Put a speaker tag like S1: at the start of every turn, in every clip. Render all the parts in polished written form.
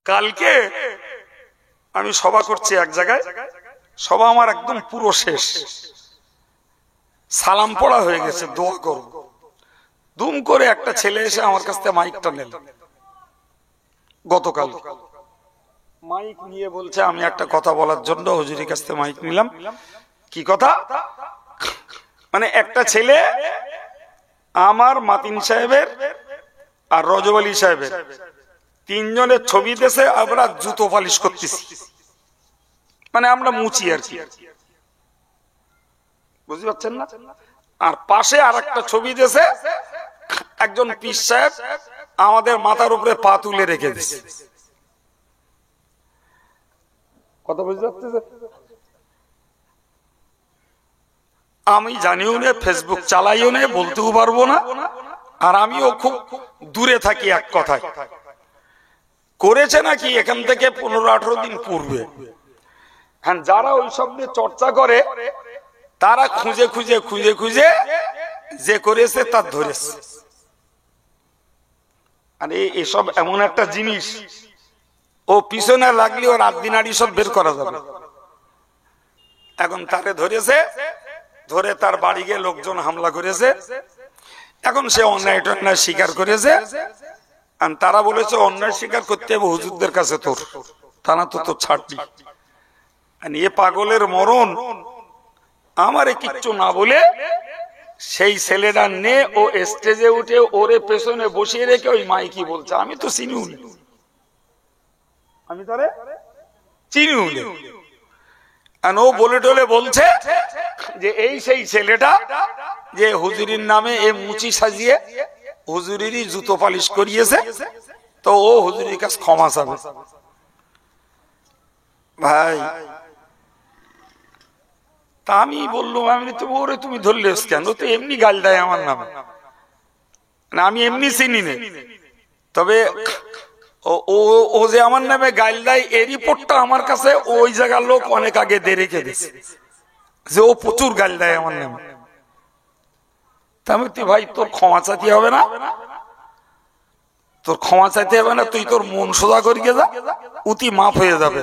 S1: কালকে আমি সভা করছি এক জায়গায়, সভা আমার একদম পুরো শেষ, সালাম পড়া হয়ে গেছে, দোয়া করব। দুম করে একটা ছেলে এসে আমার কাছ থেকে মাইকটা নিল। গতকাল মাইক নিয়ে বলছে আমি একটা কথা বলার জন্য হুজুরের কাছ থেকে মাইক নিলাম। কি কথা? মানে একটা ছেলে আমার মাতিন সাহেবের আর রজব আলী সাহেবের তিনজনের ছবি দেশে আমরা জুতো পালিশ করতেছি, মানে আমরা মুচি আর কি, বুঝতে পারছেন না? আর পাশে আর একটা ছবি দেশে একজন পীর সাহেব আমাদের মাথার উপরে পা তুলে রেখে দিচ্ছে। কথা বুঝতে পারছেন? আমি জানিও না, ফেসবুক চালাইও না, বলতেও পারবো না, আর আমিও খুব দূরে থাকি। এক কথায় করেছে নাকি এখান থেকে 15-18 দিন পূর্বে। হ্যাঁ, যারা ওই সব নিয়ে চর্চা করে তারা খুঁজে খুঁজে খুঁজে খুঁজে যে করেছে তার ধরেছে। আরে এসব এমন একটা জিনিস, ও পিছনে লাগলে ও রাত দিন আড়ি সব বের করা যাবে। এখন তারে ধরেছে, ধরে তার বাড়ি গিয়ে লোকজন হামলা করেছে। এখন সে অন্যায় টন্যায় স্বীকার করেছে। তারা বলেছে অন্যায় স্বীকার করতে হবে হুজুরদের কাছে, তোর তারা তো তোর ছাড়বি। এ পাগলের মরণ আমারে কিচ্ছু না বলে সেই ছেলেটা নে ও স্টেজে উঠে ওরে পেছনে বসিয়ে রেখে ওই মাইকি বলছে। আমি তো চিনিও নি, আমি তারে চিনিও নি। ও বলে টলে বলছে যে এই সেই ছেলেটা যে হুজুরির নামে এ মুচি সাজিয়ে হুজুরিরই জুতো পালিশ করিয়েছে, তো ও হুজুরির কাছে ক্ষমা চাবে। ভাই তা আমি বললাম, আমি তো ওরে তুমি ধরলে কেন? তো এমনি গাল দেয় আমার নামে, আমি এমনি চিনি না। তবে ও যে আমার নামে গাল দেয় এই রিপোর্টটা আমার কাছে ওই জায়গার লোক অনেক আগে দিয়ে রেখে দিয়েছে যে ও প্রচুর গাল দেয় আমার নামে। আমি ভাই তোর ক্ষমা চাইতে হবে না, তোর ক্ষমা চাইতে হবে না, তুই তোর মন সোজা করিয়ে যা, উতি মাফ হয়ে যাবে।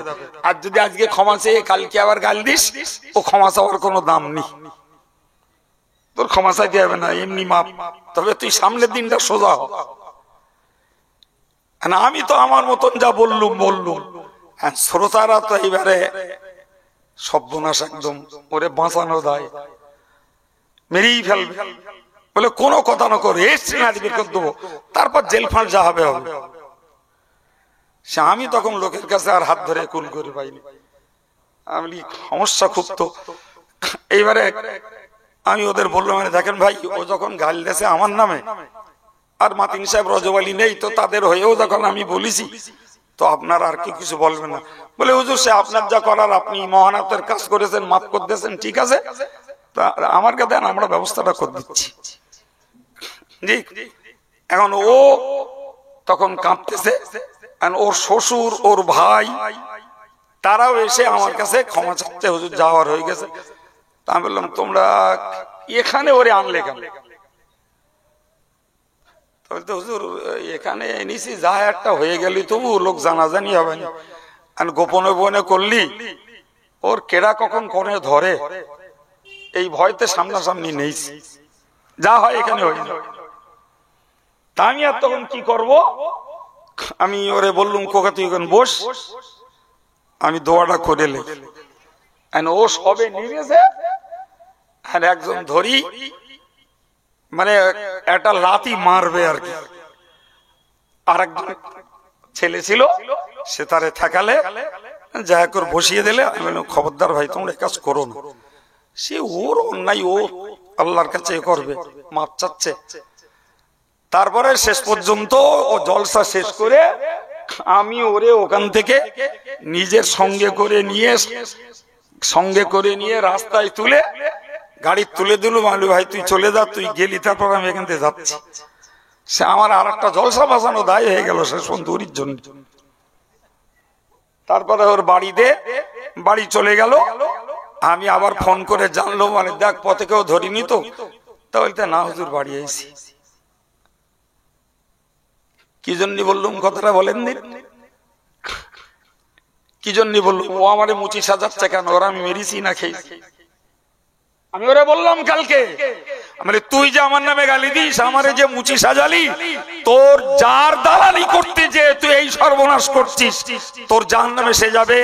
S1: আর যদি আজকে ক্ষমা চেয়ে কালকে আবার গাল দিস, ও ক্ষমা চাওয়ার কোনো দাম নেই, তোর ক্ষমা চাইতে হবে না, এমনি মাফ। তবে তুই সামনের দিনটা সোজা হ। আমি তো আমার মতন যা বললুম। শ্রোতারা তো এইবারে সর্বনাশ, একদম ওরে বাঁচানো দায়, মেরেই ফেলবে। বলে কোনো কথা না করে এসছি না বের করে দেবো, তারপর জেল ফাঁস যা হবে হবে। সে আমি তখন লোকের কাছে আর হাত ধরে কুল করে পাইনি। আমি সমস্যা খুব। তো এইবারে আমি ওদের বললাম, মানে দেখেন ভাই, ও যখন গাল দিয়েছে আমার নামে আর মাতিন সাহেব রজব আলী নেই, তো তাদের হয়েও যখন আমি বলেছি, তো আপনার আর কি কিছু বলবেন না? বলে হুজুর সে আপনার যা করার, আপনি মহানাতের কাজ করেছেন, মাফ করে দিয়েছেন, ঠিক আছে, আমার কাছে দেন, আমরা ব্যবস্থাটা করে দিচ্ছি। জি, এখন ও তখন কাঁপতেছে, ওর শ্বশুর, ওর ভাই, তারাও এসে আমার কাছে ক্ষমা চাচ্ছে, হুজুর যাওয়ার হয়ে গেছে। তা আমি বললাম, তোমরা এখানে ওরে আনলে কেন? তো হুজুর এখানে এনেছি, যা একটা হয়ে গেলি তবু লোক জানাজানি হবে না, গোপনে গোপনে করলি ওর কেডা কখন কোনে ধরে, এই ভয়তে সামনাসামনি নেই, যা হয় এখানে হয়ে যাবে। তা আমি আর তখন কি করব? আমি ওরে বললুম, কোকা তুই এখন বস, আমি দোয়াটা করে লে। ও সবে নিয়েছে, আর একজন ধরি মানে একটা লাথি মারবে আর কি। আর একজন ছেলে ছিল, সে তারে ঠেকালে, যা করে বসিয়ে দিলে। আমি বললাম, খবরদার ভাই, তোমরা কাজ করো না। সে ওর অন্যায়, ও আল্লাহর কাছে করবে, মাপ চাচ্ছে। তারপরে শেষ পর্যন্ত ও জলসা শেষ করে আমি ওরে ওখান থেকে নিজের সঙ্গে করে নিয়ে রাস্তায় তুলে গাড়ি তুলে দিলুম। আমি ভাই তুই চলে যা, তুই গেলি, তারপর আমি এখান থেকে যাচ্ছি। সে আমার আর একটা জলসা বাঁচানো দায় হয়ে গেল শেষ পর্যন্ত ওর জন্য। তারপরে ওর বাড়ি চলে গেল। আমি আবার ফোন করে জানলো, মানে দেখ পথে কেউ ধরিনি তো? তা বলতে না হুজুর, বাড়ি আইছি। কি জন্য বললুম কথাটা বলেন দিন? কি জন্য বললো? ও আমারে মুচি সাজাচ্ছে কেন? ওরা আমি মেরেছি না খেয়েছি? আমি ওরা বললাম কালকে, তুই যে আমার নামে গালি দিস, আমারে যে মুচি সাজালি, তোর যার দালালি করতে যে তুই এই সর্বনাশ করছিস, তোর জাহান্নামে সে যাবে।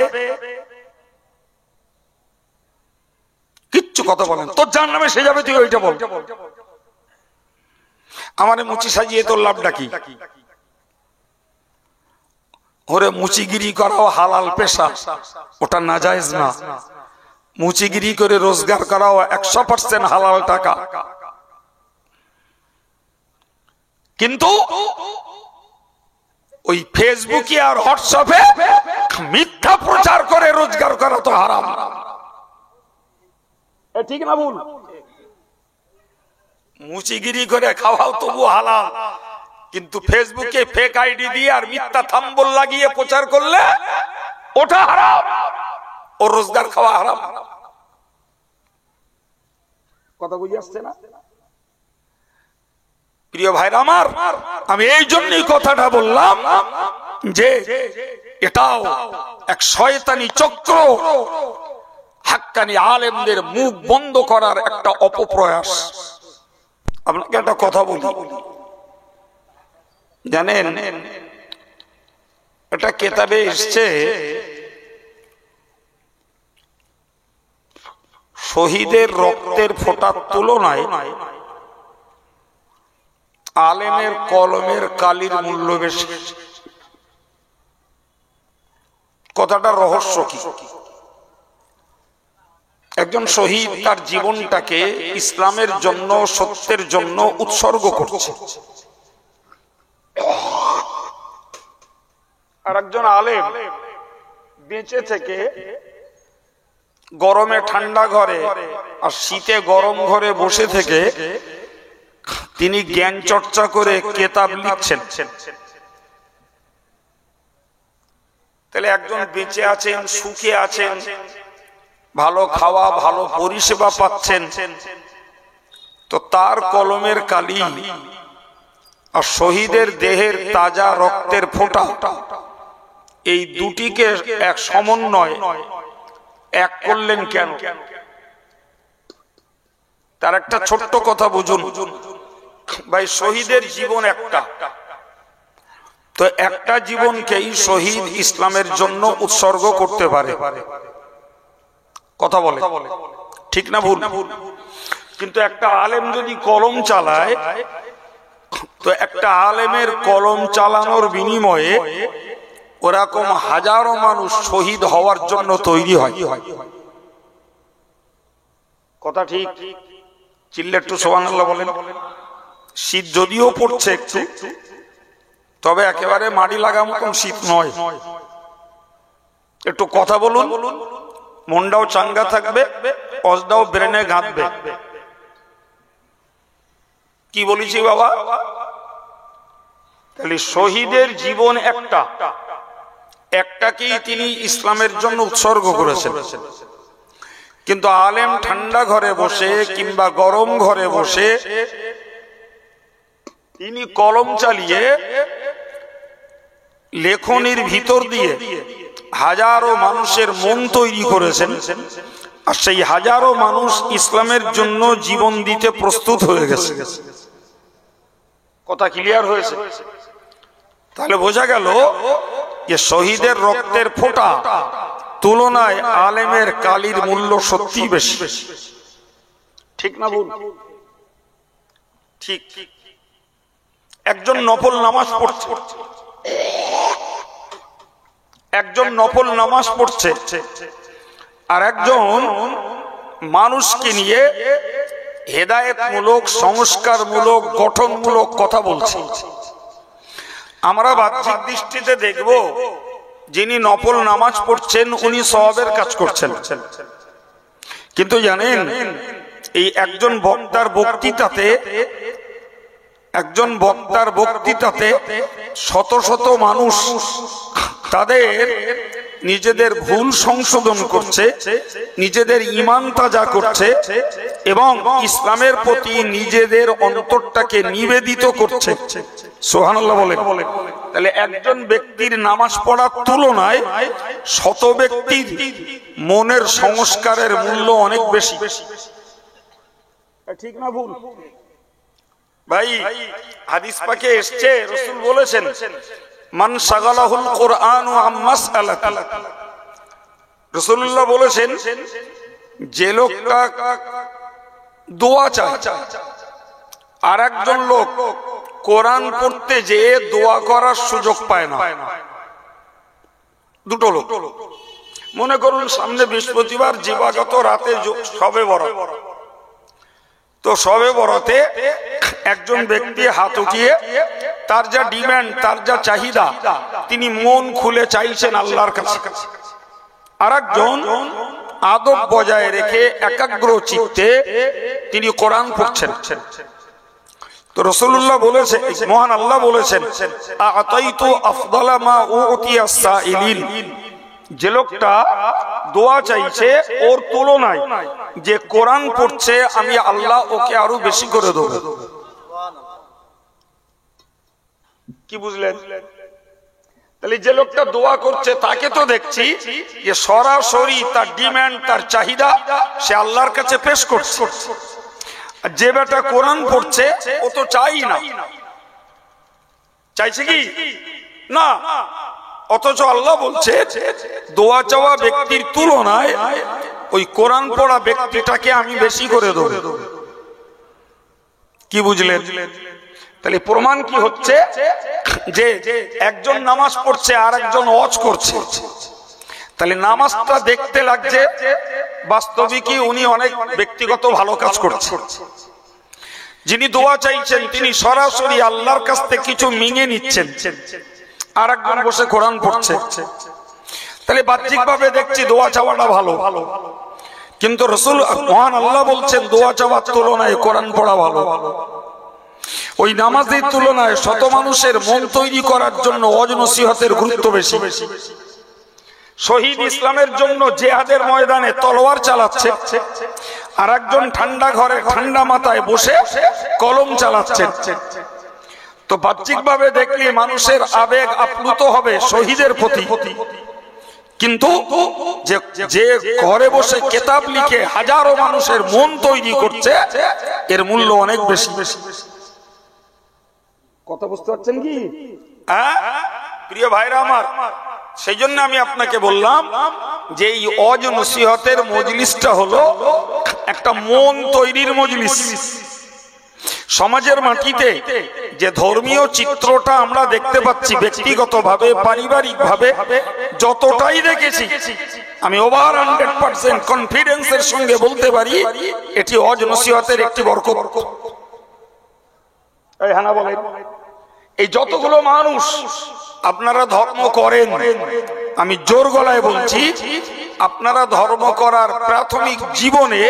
S1: কিচ্ছু কথা বলেন, তোর জাহান্নামে সে যাবে, তুই ওইটা বল। আমারে মুচি সাজিয়ে তোর লাভটা কি? ওরে মুচিগিরি করাও হালাল পেশা, ওটা নাজায়েজ না। মুচিগিরি করে রোজগার করাও 100% হালাল টাকা। কিন্তু ওই ফেসবুকে আর হোয়াটসঅ্যাপে মিথ্যা প্রচার করে রোজগার করা তো হারাম। ঠিক না ভুল? মুচিগিরি করে খাওয়াও তবু হালাল, কিন্তু ফেসবুকে ফেক আইডি দিয়ে আর মিথ্যা থাম্বল লাগিয়ে প্রচার করলে ওটা হারাম, ও রোজগার খাওয়া হারাম। কথা বুঝে আসছে না? প্রিয় ভাইরা আমার, আমি এই জন্যই কথাটা বললাম যে এটাও এক শয়তানি চক্র, হাক্কানি আলেমদের মুখ বন্ধ করার একটা অপপ্রয়াস। আপনাকে একটা কথা বলি, জানেন এটা কেতাবে এসছে, শহীদের রক্তের ফোঁটার তুলনায় আলেমের কলমের কালির মূল্য বেশি। কথাটা রহস্য কি? একজন শহীদ তার জীবনটাকে ইসলামের জন্য, সত্যের জন্য উৎসর্গ করছে, আর একজন আলেম বেঁচে থেকে গরমে ঠান্ডা ঘরে আর শীতে গরম ঘরে বসে থেকে তিনি জ্ঞান চর্চা করে কেতাব লিখছেন। তাহলে একজন বেঁচে আছেন, সুখে আছেন, ভালো খাওয়া, ভালো পরিষেবা পাচ্ছেন, তো তার কলমের কালি আর শহীদের দেহের তাজা রক্তের ফোঁটা, এই দুটিকে এক সমন্বয় এক করলেন কেন? তার একটা ছোট্ট কথা বুঝুন ভাই, শহীদের জীবন একটা, তো একটা জীবনকেই শহীদ ইসলামের জন্য উৎসর্গ করতে পারে। কথা বলে ঠিক না ভুল? কিন্তু একটা আলেম যদি কলম চালায়, তো একটা আলেমের কলম চালানোর বিনিময়ে ওরকম হাজারো মানুষ শহীদ হওয়ার জন্য তৈরি হয়। কথা ঠিক? চিল্লে একটু সুবহানাল্লাহ বলেন। শীত যদিও পড়ছে একটু, তবে একেবারে মাটি লাগা মতন শীত নয়। একটু কথা বলুন, মনটাও চাঙ্গা থাকবে, অজটাও ব্রেনে গাঁথবে। কি বলেছি বাবা? তাহলে শহীদের জীবন একটা, একটাকেই তিনি ইসলামের জন্য উৎসর্গ করেছেন। কিন্তু আলেম ঠান্ডা ঘরে বসে কিংবা গরম ঘরে বসে তিনি কলম চালিয়ে লেখনির ভিতর দিয়ে হাজারো মানুষের মন তৈরি করেছেন, আর সেই হাজারো মানুষ ইসলামের জন্য জীবন দিতে প্রস্তুত হয়ে গেছে। কথা ক্লিয়ার হয়েছে? তাহলে বোঝা গেল যে শহীদের রক্তের ফোঁটা তুলনায় আলেমের কালির মূল্য সত্যি বেশি। ঠিক না ভুল? ঠিক। একজন নফল নামাজ পড়ছে, একজন নফল নামাজ পড়ছে, আর একজন মানুষকে নিয়ে হেদায়েতমূলক, সংস্কারমূলক, গঠনমূলক কথা বলছে। আমরা বাহ্যিক দৃষ্টিতে দেখব যিনি নফল নামাজ পড়ছেন উনি সওয়াবের কাজ করছেন, কিন্তু জানেন এই একজন বক্তার বক্তৃতাতে শত শত মানুষ তাদের নিজেদের ভুল সংশোধন করছে, নিজেদের ঈমান তাজা করছে এবং ইসলামের প্রতি নিজেদের অন্তরটাকে নিবেদিত করছে। সুবহানাল্লাহ বলেন। তাহলে একজন ব্যক্তির নামাজ পড়ার তুলনায় শত ব্যক্তির মনের সংস্কারের মূল্য অনেক বেশি। ঠিক না ভুল ভাই? হাদিস পাকে এসেছে, রাসূল বলেছেন, মান শাগালাহুল কুরআনু আম মাসআলাতি। রাসূলুল্লাহ বলেছেন, যে লোকটা দোয়া চায় আর একজন লোক কোরআন পড়তে যেয়ে দোয়া করার সুযোগ পায় না, দুটো লোক, মনে করুন সামনে বৃহস্পতিবার দিবাগত রাতে শবে বরাত, তো শবে বরাতে একজন ব্যক্তি হাত উঠিয়ে তার যা ডিমান্ড, তার যা চাহিদা, তিনি মন খুলে চাইছেন আল্লাহর কাছে। আর একজন আদব বজায় রেখে একাগ্র চিত্তে তিনি কোরআন পড়ছেন। তো রাসূলুল্লাহ বলেছেন, মহান আল্লাহ বলেছেন, আতাইতু আফদালা মা উতিয়াস সাইলিন। যে লোকটা দোয়া চাইছে ওর তুলনায় যে কোরআন পড়ছে, আমি আল্লাহ ওকে আরো বেশি করে দেব। কি বুঝলেন? তাহলে যে লোকটা দোয়া করছে তাকে তো দেখছি যে সরাসরি তার ডিমান্ড, তার চাহিদা সে আল্লাহর কাছে পেশ করছে। আর যে বেটা কোরআন পড়ছে ও তো চাই না, চাইছে কি না, অথচ আল্লাহ বলছে দোয়া চাওয়া ব্যক্তির তুলনায় ওই কোরআন পড়া ব্যক্তিটাকে আমি বেশি করে দেব। কি বুঝলেন? তাহলে প্রমাণ কি হচ্ছে যে একজন নামাজ পড়ছে আর একজন ওয়াজ করছে। তাহলে নামাজটা দেখতে লাগছে, বাস্তবিকই উনি অনেক ব্যক্তিগত ভালো কাজ করছে। যিনি দোয়া চাইছেন তিনি সরাসরি আল্লাহর কাছ থেকে কিছু মিঙে নিচ্ছেন, আর একজন বসে কোরআন পড়ছে। তাহলে বাহ্যিকভাবে দেখছি দোয়া চাওয়াটা ভালো, কিন্তু রাসূল মহান আল্লাহ বলছেন দোয়া চাওয়ার তুলনায় কোরআন পড়া ভালো। ওই নামাজের তুলনায় শত মানুষের মন তৈরি করার জন্য ওয়াজ নসিহতের গুরুত্ব বেশি। শহীদ ইসলামের জন্য জিহাদের ময়দানে তলোয়ার চালাচ্ছে, আর একজন ঠান্ডা ঘরে ঠান্ডা মাথায় বসে কলম চালাচ্ছেন। তো বাহ্যিকভাবে দেখলে মানুষের আবেগ আপ্লুত হবে শহীদের প্রতি, কিন্তু যে ঘরে বসে কিতাব লিখে হাজারো মানুষের মন তৈরি করছে, এর মূল্য অনেক বেশি। কথা বুঝতে পারছেন কি? প্রিয় ভাইরা আমার, সেই জন্য আমি আপনাকে বললাম যে এই ওয়াজ নসিহতের মজলিসটা হলো একটা মন তৈরির মজলিস। সমাজের মাটিতে যে ধর্মীয় চিত্রটা আমরা দেখতে পাচ্ছি, ব্যক্তিগতভাবে পারিবারিকভাবে যতটাই দেখেছি, আমি ওভার 100% কনফিডেন্সের সঙ্গে বলতে পারি এটি ওয়াজ নসিহতের একটি বরকত। এই হানা বলেন, এই যতগুলো মানুষ আপনারা ধর্ম করেন, আমি জোর গলায় বলছি, আপনারা ধর্ম করার প্রাথমিক জীবনে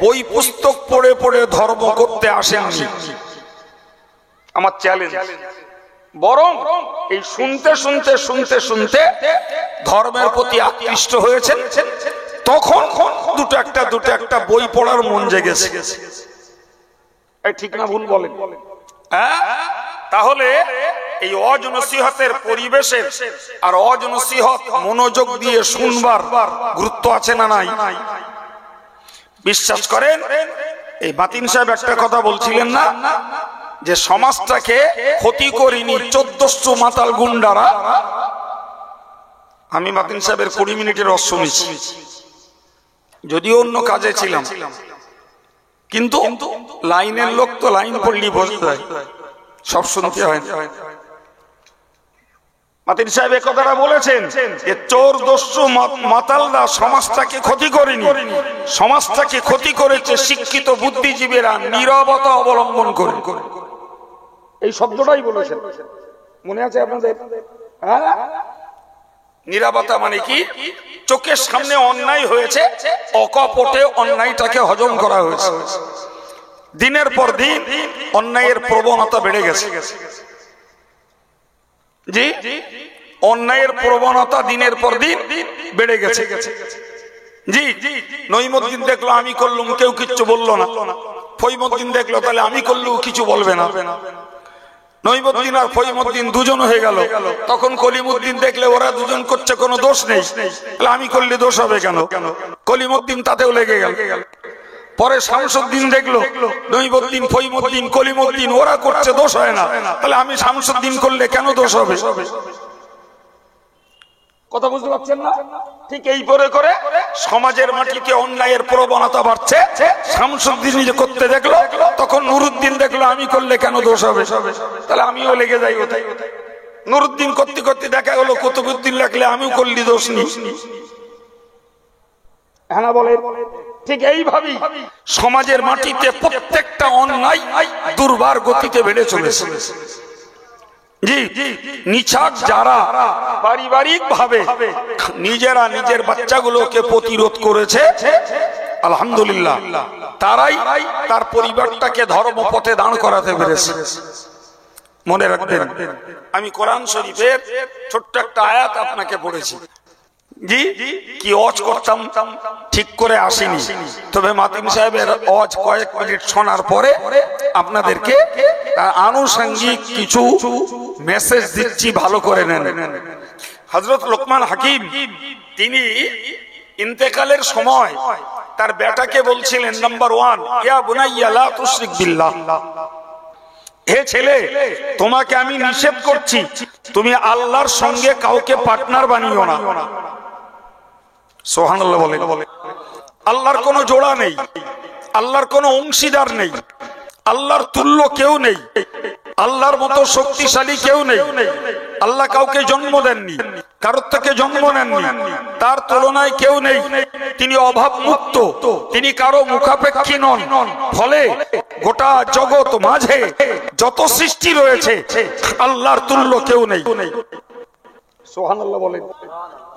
S1: বই পুস্তক পড়ে পড়ে ধর্ম করতে আসেননি, আমার চ্যালেঞ্জ। বরং এই শুনতে শুনতে শুনতে শুনতে ধর্মের প্রতি আকৃষ্ট হয়েছেন, তখন দুটো একটা বই পড়ার মন জেগেছে। ঠিক না ভুল বলেন? তাহলে এই ওয়াজ নসিহতের পরিবেশের আর ওয়াজ নসিহত মনোযোগ দিয়ে শুনবার গুরুত্ব আছে না নাই? বিশ্বাস করেন, এই বাতিন সাহেব একটা কথা বলছিলেন না, যে সমাজটাকে ক্ষতি করিনি 1400 মাতাল গুন্ডারা। আমি বাতিন সাহেবের 20 মিনিটের রস শুনেছি, যদিও অন্য কাজে ছিলাম, কিন্তু লাইনের লোক তো লাইন পড়লি বসতে হয়, সব শুনতে হয়। মাতিন সাহেব এই কথাটা বলেছেন যে চোর দস্যু মাতালরা সমাজটাকে ক্ষতি করেনি, সমাজটাকে ক্ষতি করেছে শিক্ষিত বুদ্ধিজীবীরা নীরবতা অবলম্বন করে। এই শব্দটাই বলেছেন, মনে আছে আপনাদের? নীরবতা মানে কি? চোখের সামনে অন্যায় হয়েছে, অকপটে অন্যায়টাকে হজম করা হয়েছে। দিনের পর দিন অন্যায়ের প্রবণতা বেড়ে গেছে। জি, অন্যায়ের প্রবণতা দিনের পর দিন বেড়ে গেছে। জি, নঈমুদ্দিন দেখলো আমি করলুম, কেউ কিচ্ছু বললো না। ফইমুদ্দিন দেখলো তাহলে আমি করলেও কিছু বলবে না। নঈমুদ্দিন আর ফইমুদ্দিন দুজন হয়ে গেল। তখন কলিমুদ্দিন দেখলে ওরা দুজন করছে, কোনো দোষ নেই, তাহলে আমি করলে দোষ হবে কেন? কলিমুদ্দিন তাতেও লেগে গেল। পরে শামসুদ্দিন দেখলো নঈমুদ্দিন, ফইমুদ্দিন, কলিমুদ্দিন ওরা করছে, দোষ হয় না, তাহলে আমি শামসুদ্দিন করলে কেন দোষ হবে? কথা বুঝতে পারছেন না? ঠিক এই করে করে সমাজের মাটিতে অন্যায়ের প্রবণতা বাড়ছে। শামসুদ্দিন যে করতে দেখলো, তখন নুরুদ্দিন দেখলো আমি করলে কেন দোষ হবে, তাহলে আমিও লেগে যাই ওটাই। নুরুদ্দিন করতে করতে দেখা গেল কুতুবউদ্দিন লাগলে আমিও করলি দোষ নেই। হ্যাঁ বলে, ঠিক এইভাবেই সমাজের মাটিতে প্রত্যেকটা অন্যায় দুর্বার গতিতে বেড়ে চলেছে। জি, নিছক যারা পারিবারিক ভাবে নিজেরা নিজের বাচ্চাগুলোকে প্রতিরোধ করেছে, আলহামদুলিল্লাহ, তারাই তার পরিবারটাকে ধর্মপথে দাঁড় করাতে পেরেছে। মনে রাখবেন, আমি কোরআন শরীফের ছোট্ট একটা আয়াত আপনাকে পড়েছি। জি, কি ওয়াজ করতাম ঠিক করে আসেনি, তবে মাতিম সাহেবের ওয়াজ কয়েক মিনিট শোনার পরে আপনাদেরকে আনুষঙ্গিক কিছু মেসেজ দিচ্ছি, ভালো করে নেন। হযরত লোকমান হাকিম তিনি ইন্তেকালের সময় তার বেটাকে বলছিলেন, নাম্বার 1, ইয়া বুনাইয়া লা তুশরিক বিল্লাহ, হে ছেলে, তোমাকে আমি নিষেধ করছি তুমি আল্লাহর সঙ্গে কাউকে পার্টনার বানিও না। সুবহানাল্লাহ বলে। আল্লাহর কোনো জোড়া নেই, আল্লাহর কোনো অংশীদার নেই, আল্লাহর তুল্য কেউ নেই, আল্লাহর মতো শক্তিশালী কেউ নেই। আল্লাহ কাউকে জন্ম দেননি, কারোর থেকে জন্ম নেননি, তার তুলনায় কেউ নেই। তিনি অভাব মুক্ত, তিনি কারো মুখাপেক্ষী নন। ফলে গোটা জগৎ মাঝে যত সৃষ্টি রয়েছে আল্লাহর তুল্য কেউ নেই। সুবহানাল্লাহ বলেন।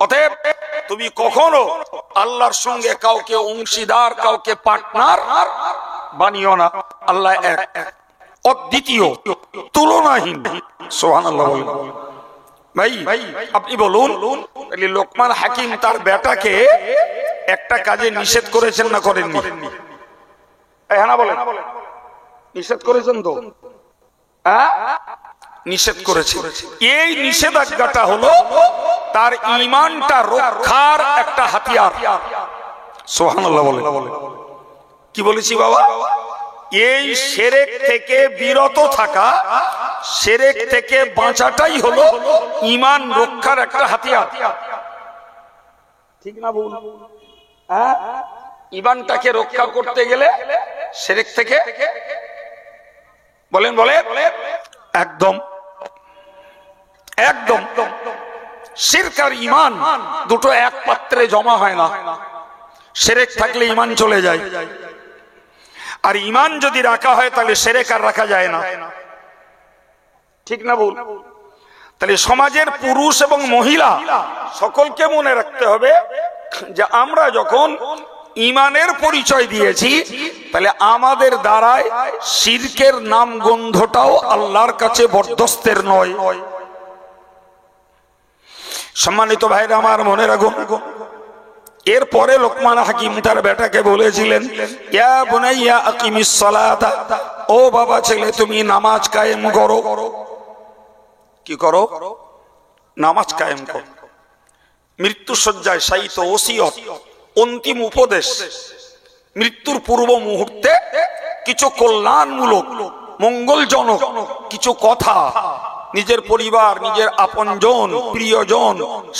S1: অতএব তুমি কখনো আল্লাহর সঙ্গে কাউকে অংশীদার, কাউকে পার্টনার বানিও না। আল্লাহ এক, অদ্বিতীয়, তুলনাহীন। সুবহানাল্লাহ বলেন। ভাই আপনি বলুন, লোকমান হাকিম তার বেটাকে একটা কাজে নিষেধ করেছেন না করেননি? হ্যাঁ না বলেন, নিষেধ করেছেন তো? নিষেধ করেছে। এই নিষেধাজ্ঞাটা হলো তার ঈমানটা রক্ষার একটা হাতিয়ার। সুবহানাল্লাহ বলেন। কি বলেছি বাবা? এই শিরক থেকে বিরত থাকা, শিরক থেকে বাঁচাটাই হলো ঈমান রক্ষার একটা হাতিয়ার। ঠিক না ভুল? ঈমানটাকে রক্ষা করতে গেলে শিরক থেকে বলেন একদম একদম শিরক আর ঈমান দুটো এক পাত্রে জমা হয় না। শিরক থাকলে ঈমান চলে যায়, আর ঈমান যদি রাখা হয় তাহলে শিরক আর রাখা যায় না। ঠিক না ভুল? তাহলে সমাজের পুরুষ এবং মহিলা সকলকে মনে রাখতে হবে যে আমরা যখন ঈমানের পরিচয় দিয়েছি, তাহলে আমাদের দ্বারায় শিরকের নাম গন্ধটাও আল্লাহর কাছে বরদস্তের নয়। সম্মানিত ভাইরা আমার, মনে রাখুন, এরপরে লোকমান হাকিম তার বেটাকে বলেছিলেন, ইয়া বুনাইয়া আকিমিস সালাতা, ও বাবা ছেলে তুমি নামাজ কায়েম করো। কি করো? নামাজ কায়েম করো। মৃত্যু শয্যায় শায়িত ওসিয়ত, অন্তিম উপদেশ, মৃত্যুর পূর্ব মুহূর্তে কিছু কল্যাণমূলক, মঙ্গলজনক কিছু কথা নিজের পরিবার, নিজের আপনজন, প্রিয়জন,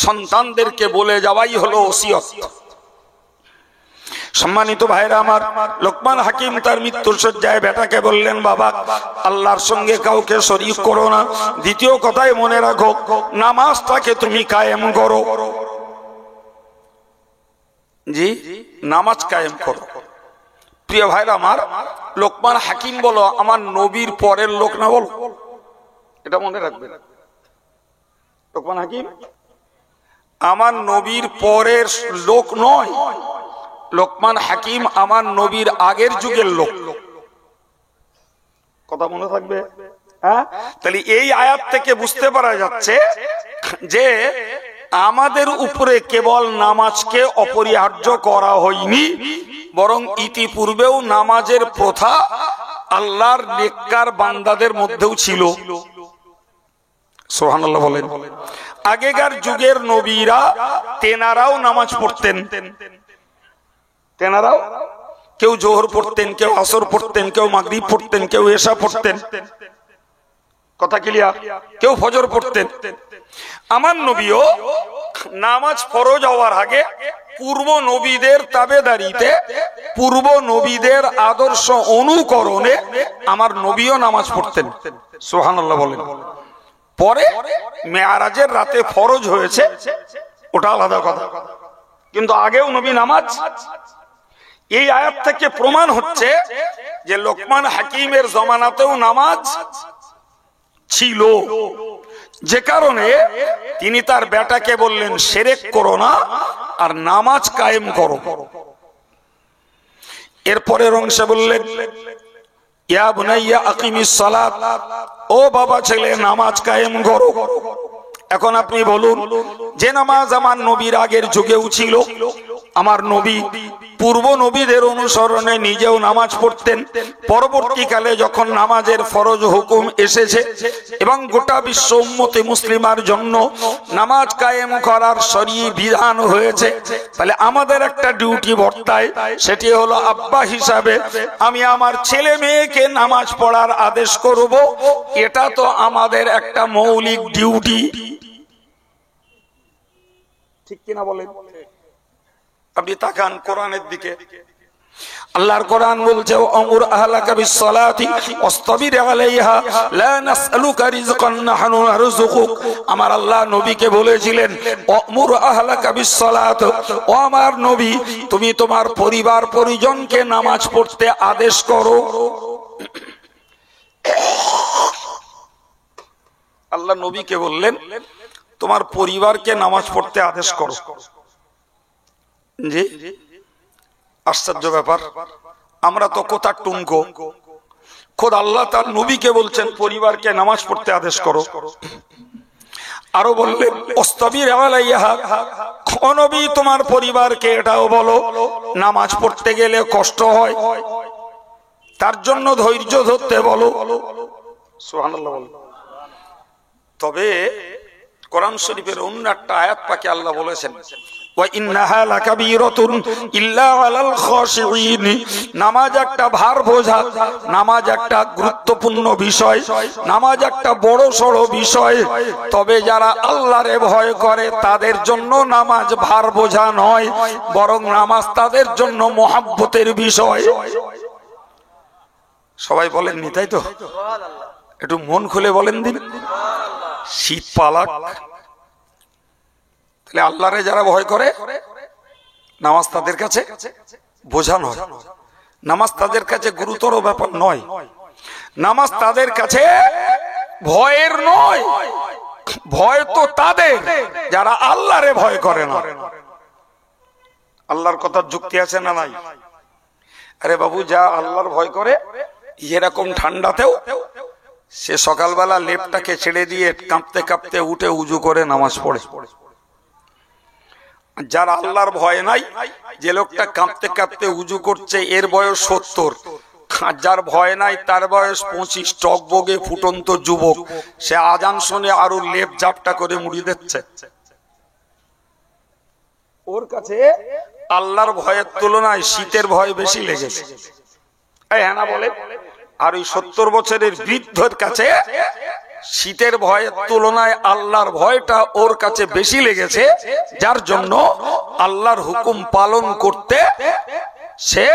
S1: সন্তানদেরকে বলে যাওয়াই হলো ওসিয়ত। সম্মানিত ভাইরা আমার, লোকমান হাকিম তার মৃত্যুর শয্যায় বেটাকে বললেন, বাবা আল্লাহর সঙ্গে কাউকে শরীক করো না। দ্বিতীয় কথায় মনে রাখো, নামাজটাকে তুমি কায়েম করো। জি, নামাজ কায়েম করো। প্রিয় ভাইরা আমার, লোকমান হাকিম বলো আমার নবীর পরের লোক না, বলো এটা মনে রাখবে। লোকমান হাকিম আমার নবীর পরের লোক নয়, লোকমান হাকিম আমার নবীর আগের যুগের লোক। কথা মনে থাকবে? হ্যাঁ, তাহলে এই আয়াত থেকে বুঝতে পারা যাচ্ছে যে আমাদের উপরে কেবল নামাজকে অপরিহার্য করা হয়নি, বরং ইতিপূর্বেও নামাজের প্রথা আল্লাহর নেককার বান্দাদের মধ্যেও ছিল। সুবহানাল্লাহ বলেন। আগেকার যুগের নবীরা তেনারাও নামাজ পড়তেন, তেনারাও কেউ জোহর পড়তেন, কেউ আসর পড়তেন, কেউ মাগরিব পড়তেন, কেউ এশা পড়তেন, কথা ক্লিয়ার, কেউ ফজর পড়তেন। আমার নবীও নামাজ ফরজ হওয়ার আগে পূর্ব নবীদের তাবেদারিতে, পূর্ব নবীদের আদর্শ অনুকরণে আমার নবীও নামাজ পড়তেন। সুবহানাল্লাহ বলেন। পরে মেয়ারাজের রাতে ফরজ হয়েছে, ওটা আলাদা কথা, কিন্তু আগেও নবী নামাজ। এই আয়াত থেকে প্রমাণ হচ্ছে যে লোকমান হাকিমের জমানাতেও নামাজ ছিল, যে কারণে তিনি তার বেটাকে বললেন শিরক করো না আর নামাজ কায়েম করো। এরপরের অংশে বললেন ইয়া বুনাইয়া আকিমিস সালাত, ও বাবা ছেলে নামাজ কায়েম করো। এখন আপনি বলুন, যে নামাজ আমার নবীর আগের যুগেও ছিল, আমার নবী পূর্ব নবীদের অনুসরণে নিজেও নামাজ পড়তেন, পরবর্তীকালে যখন নামাজের ফরজ হুকুম এসেছে এবং গোটা বিশ্ব উম্মতে মুসলিমার জন্য নামাজ কায়েম করার শরঈ বিধান হয়েছে, তাহলে আমাদের একটা ডিউটি বর্তায়, সেটি হলো আব্বা হিসাবে আমি আমার ছেলে মেয়েকে নামাজ পড়ার আদেশ করব। এটা তো আমাদের একটা মৌলিক ডিউটি, ঠিক কিনা বলেন? আপনি তাকান কোরআনের দিকে, আল্লাহর কোরআন বলছে আমুর আহলাকা বিসসালাতি ওয়াসতাবির আলাইহা লা নাসআলুকা রিজকান নাহনু নারযুকুক। আমার আল্লাহ নবীকে বলেছিলেন আমুর আহলাকা বিসসালাত, ও আমার নবী তুমি তোমার পরিবার পরিজনকে নামাজ পড়তে আদেশ করো। আল্লাহ নবীকে বললেন তোমার পরিবারকে নামাজ পড়তে আদেশ করো। জি, আশ্চর্য ব্যাপার, আমরা তো কোথা টুঙ্কো, খোদ আল্লাহ তার নবীকে বলছেন পরিবারকে নামাজ পড়তে আদেশ করো। আরো বললেন ওয়াসতাবির আলাইহা, ও নবী তোমার পরিবারকে এটাও বলো নামাজ পড়তে গেলে কষ্ট হয়, তার জন্য ধৈর্য ধরতে বলো। সুবহানাল্লাহ বলো। তবে কোরআন শরীফের অন্য একটা আয়াত পাকে আল্লাহ বলেছেন ওয়া ইন্নাহা লাকাবীরাতুন ইল্লা আলাল খাশিঈন, নামাজ একটা ভার বোঝা, নামাজ একটা গুরুত্বপূর্ণ বিষয়, নামাজ একটা বড় সড় বিষয়, তবে যারা আল্লাহরে ভয় করে তাদের জন্য নামাজ ভার বোঝা নয়, বরং নামাজ তাদের জন্য মহব্বতের বিষয়। সবাই বলেননি তাই তো? একটু মন খুলে বলেন দিন। শীত পালাক, তাহলে আল্লাহরে যারা ভয় করে নামাজ তাদের কাছে বোঝা নয়, নামাজ তাদের কাছে গুরুতর ব্যাপার নয়, নামাজ তাদের কাছে ভয়ের নয়। ভয় তো তাদের যারা আল্লাহরে ভয় করে না। আল্লাহর কথার যুক্তি আছে না নাই? আরে বাবু, যা আল্লাহর ভয় করে এরকম ঠান্ডাতেও সে সকালবেলা লেপটাকে ছেড়ে দিয়ে কাঁপতে কাঁপতে উঠে উজু করে নামাজ পড়ে। যার আল্লাহর ভয় নাই, যে লোকটা কাঁপতে কাঁপতে উজু করছে এর বয়স 70, আর যার ভয় নাই তার বয়স 25, টকবগে ফুটন্ত যুবক, সে আজান শুনে আরো লেপ জাপটা করে মুড়ি দিচ্ছে। ওর কাছে আল্লাহর ভয়ের তুলনায় শীতের ভয় বেশি লেগেছে, হ্যাঁ না বলে? আর ওই 70 বছরের বৃদ্ধের কাছে শীতের ভয়ের তুলনায় আল্লাহর ভয়টা ওর কাছে বেশি লেগেছে, যার জন্য আল্লাহর হুকুম পালন করতে সে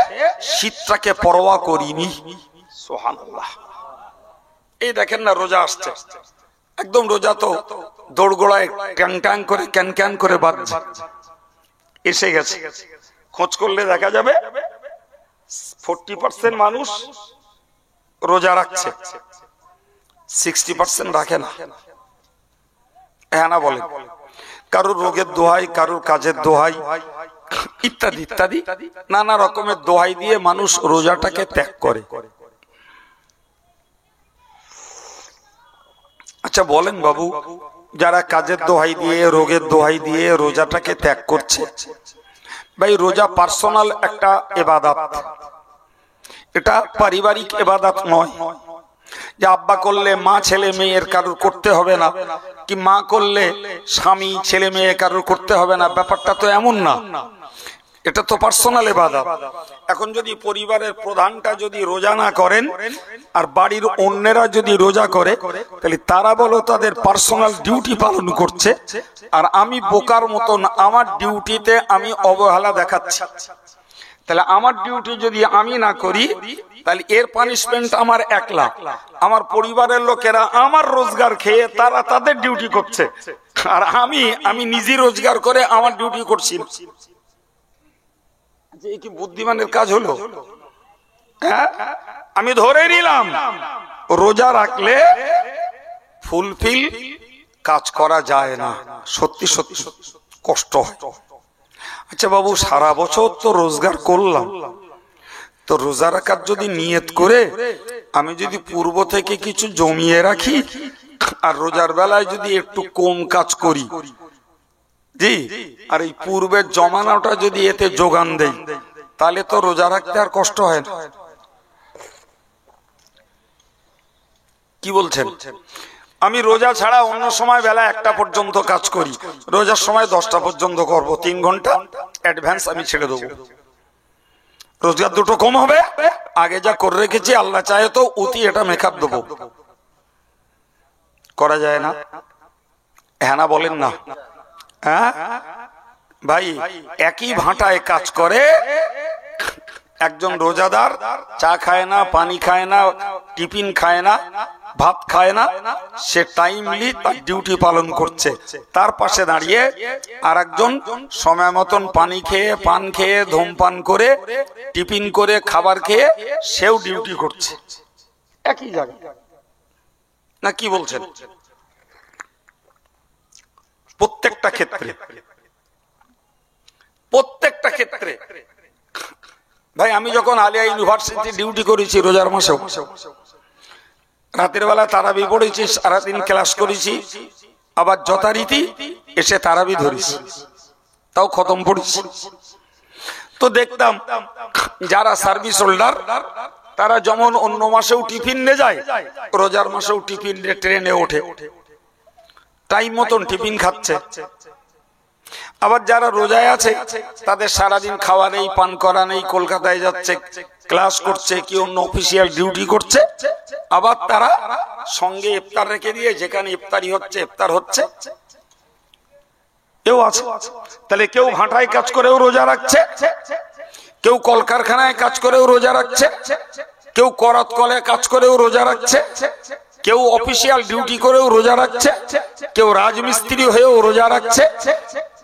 S1: শীতটাকে পরোয়া করিনি। সুবহানাল্লাহ। এই দেখেন না, রোজা আসছে, একদম রোজা তো দৌড়গোড়ায় ট্যাং ট্যাং করে ক্যান ক্যান করে বাজছে, এসে গেছে। খোঁজ করলে দেখা যাবে 40% মানুষ রোজা রাখছে, 60% রাখে না। হ্যাঁ না বলে? কারোর রোগের দোহাই, কারোর কাজের দোহাই, ইত্যাদি ইত্যাদি নানা রকমের দোহাই দিয়ে মানুষ রোজাটাকে ত্যাগ করে। আচ্ছা বলেন বাবু, যারা কাজের দোহাই দিয়ে, রোগের দোহাই দিয়ে রোজাটাকে ত্যাগ করছে, ভাই রোজা পার্সোনাল একটা ইবাদত, এটা পারিবারিক ইবাদত নয় যে আব্বা করলে মা ছেলে মেয়ের কারোর করতে হবে না, কি মা করলে স্বামী ছেলে মেয়ে কারোর করতে হবে না, ব্যাপারটা তো এমন না। এটা তো পার্সোনাল ইবাদত। এখন যদি পরিবারের প্রধানটা যদি রোজা না করেন আর বাড়ির অন্যেরা যদি রোজা করে, তাহলে তারা বলো তাদের পার্সোনাল ডিউটি পালন করছে, আর আমি বোকার মতন আমার ডিউটিতে আমি অবহেলা দেখাচ্ছি। তাহলে আমার ডিউটি যদি আমি না করি, তাহলে এর পানিশমেন্ট আমার একলা। আমার পরিবারের লোকেরা আমার রোজগার খেয়ে তারা তাদের ডিউটি করছে, আর আমি নিজে রোজগার করে আমার ডিউটি করছি। এই কি বুদ্ধিমানের কাজ হলো? হ্যাঁ, আমি ধরে নিলাম রোজা রাখলে ফুলফিল কাজ করা যায় না, সত্যি সত্যি কষ্ট হয়। আচ্ছা বাবু, সারা বছর তো রোজগার করলাম, তো রোজা রাখার যদি নিয়ত করে আমি যদি পূর্ব থেকে কিছু জমিয়ে রাখি আর রোজার বেলায় যদি একটু কম কাজ করি, জি, আর এই পূর্বের জমানোটা যদি এতে যোগান দেই, তাহলে তো রোজা রাখতে আর কষ্ট হয় না। কি বলছেন? আমি রোজা ছাড়া অন্য সময় বেলা 1টা পর্যন্ত কাজ করি, রোজার সময় 10টা পর্যন্ত করব, 3 ঘন্টা অ্যাডভান্স আমি ছেড়ে দেবো। রোজগার দুটো কম হবে, আগে যা করে রেখেছি আল্লাহ চাহে তো অতি এটা মেকআপ দেবো। করা যায় না? হ্যাঁ না বলেন না? হ্যাঁ ভাই, একই ভাঁটায় কাজ করে একজন রোজাদার চা খায় না, পানি খায় না, টিফিন খায় না, ভাত খায় না, সে টাইমলি তার ডিউটি পালন করছে। তার পাশে দাঁড়িয়ে আর একজন সময় মতন পানি খেয়ে, পান খেয়ে, ধূমপান করে, টিফিন করে, খাবার খেয়ে সেও ডিউটি করছে একই জায়গায়। না কি বলছেন? প্রত্যেকটা ক্ষেত্রে, প্রত্যেকটা ক্ষেত্রে। ভাই আমি যখন আলিয়া ইউনিভার্সিটি ডিউটি করেছি রোজার মাসেও, রাতের বেলা তারাবি পড়েছি, সারাদিন ক্লাস করেছি, আবার যথারীতি এসে তারাবি ধরেছি, তাও খতম পড়েছি। তো দেখতাম যারা সার্ভিস হোল্ডার তারা যেমন অন্য মাসেও টিফিন নিয়ে যায়, রোজার মাসেও টিফিন ট্রেনে ওঠে, টাইম মতন টিফিন খাচ্ছে। আবার যারা রোজায় আছে তাদের সারাদিন খাওয়া নেই, পান করা নেই, কলকাতায় যাচ্ছে, ক্লাস করছে, কি অন্য অফিসিয়াল ডিউটি করছে, আবার তারা সঙ্গে ইফতার রেখে দিয়ে যেখানে ইফতারি হচ্ছে ইফতার হচ্ছে, কেউ আছে। তাহলে কেউ ভাটায় কাজ করেও রোজা রাখছে, কেউ কলকারখানায় কাজ করেও রোজা রাখছে, কেউ করাত কলে কাজ করেও রোজা রাখছে, কেউ অফিসিয়াল ডিউটি করেও রোজা রাখছে, কেউ রাজমিস্ত্রি হয়েও রোজা রাখছে,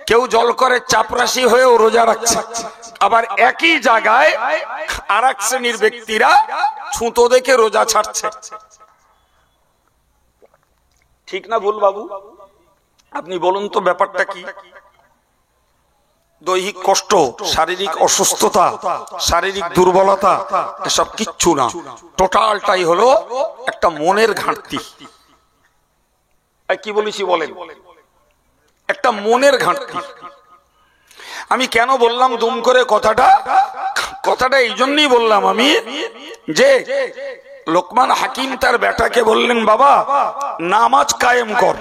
S1: কেউ জল করে চাপরাশি হয়েও রোজা রাখছে। আবার একই জায়গায় আর এক শ্রেণীর ব্যক্তিরা ছুতো দেখে রোজা ছাড়ছে। ঠিক না ভুল বাবু? আপনি বলুন তো ব্যাপারটা কি? দৈহিক কষ্ট, শারীরিক অসুস্থতা, শারীরিক দুর্বলতা, এসব কিচ্ছু না, টোটালটাই হলো একটা মনের ঘাটতি। কি বলেছি বলেন? একটা মনের ঘাটতি। আমি কেন বললাম দুম করে কথাটা এই জন্যই বললাম আমি, যে লোকমান হাকিম তার বেটাকে বললেন, বাবা নামাজ কায়েম কর।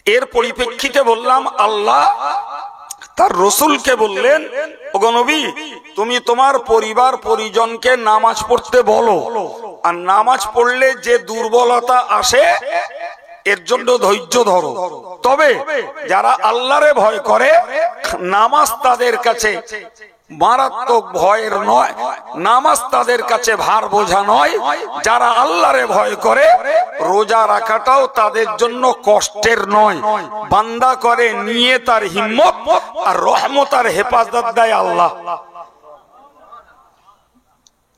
S1: এর পরিপ্রেক্ষিতে বললাম আল্লাহ তার রসুলকে বললেন, ওগো নবী তুমি তোমার পরিবার পরিজনকে নামাজ পড়তে বলো, আর নামাজ পড়লে যে দুর্বলতা আসে এর জন্য ধৈর্য ধরো। তবে যারা আল্লাহরে ভয় করে নামাজ তাদের কাছে মারাত্মক ভয়ের নয়, নামাজ তাদের কাছে ভার বোঝা নয়। যারা আল্লাহরে ভয় করে রোজা রাখাটাও তাদের জন্য কষ্টের নয়। বান্দা করে নিয়ে তার হিম্মত আর রহমত আর হেফাজত দেয় আল্লাহ।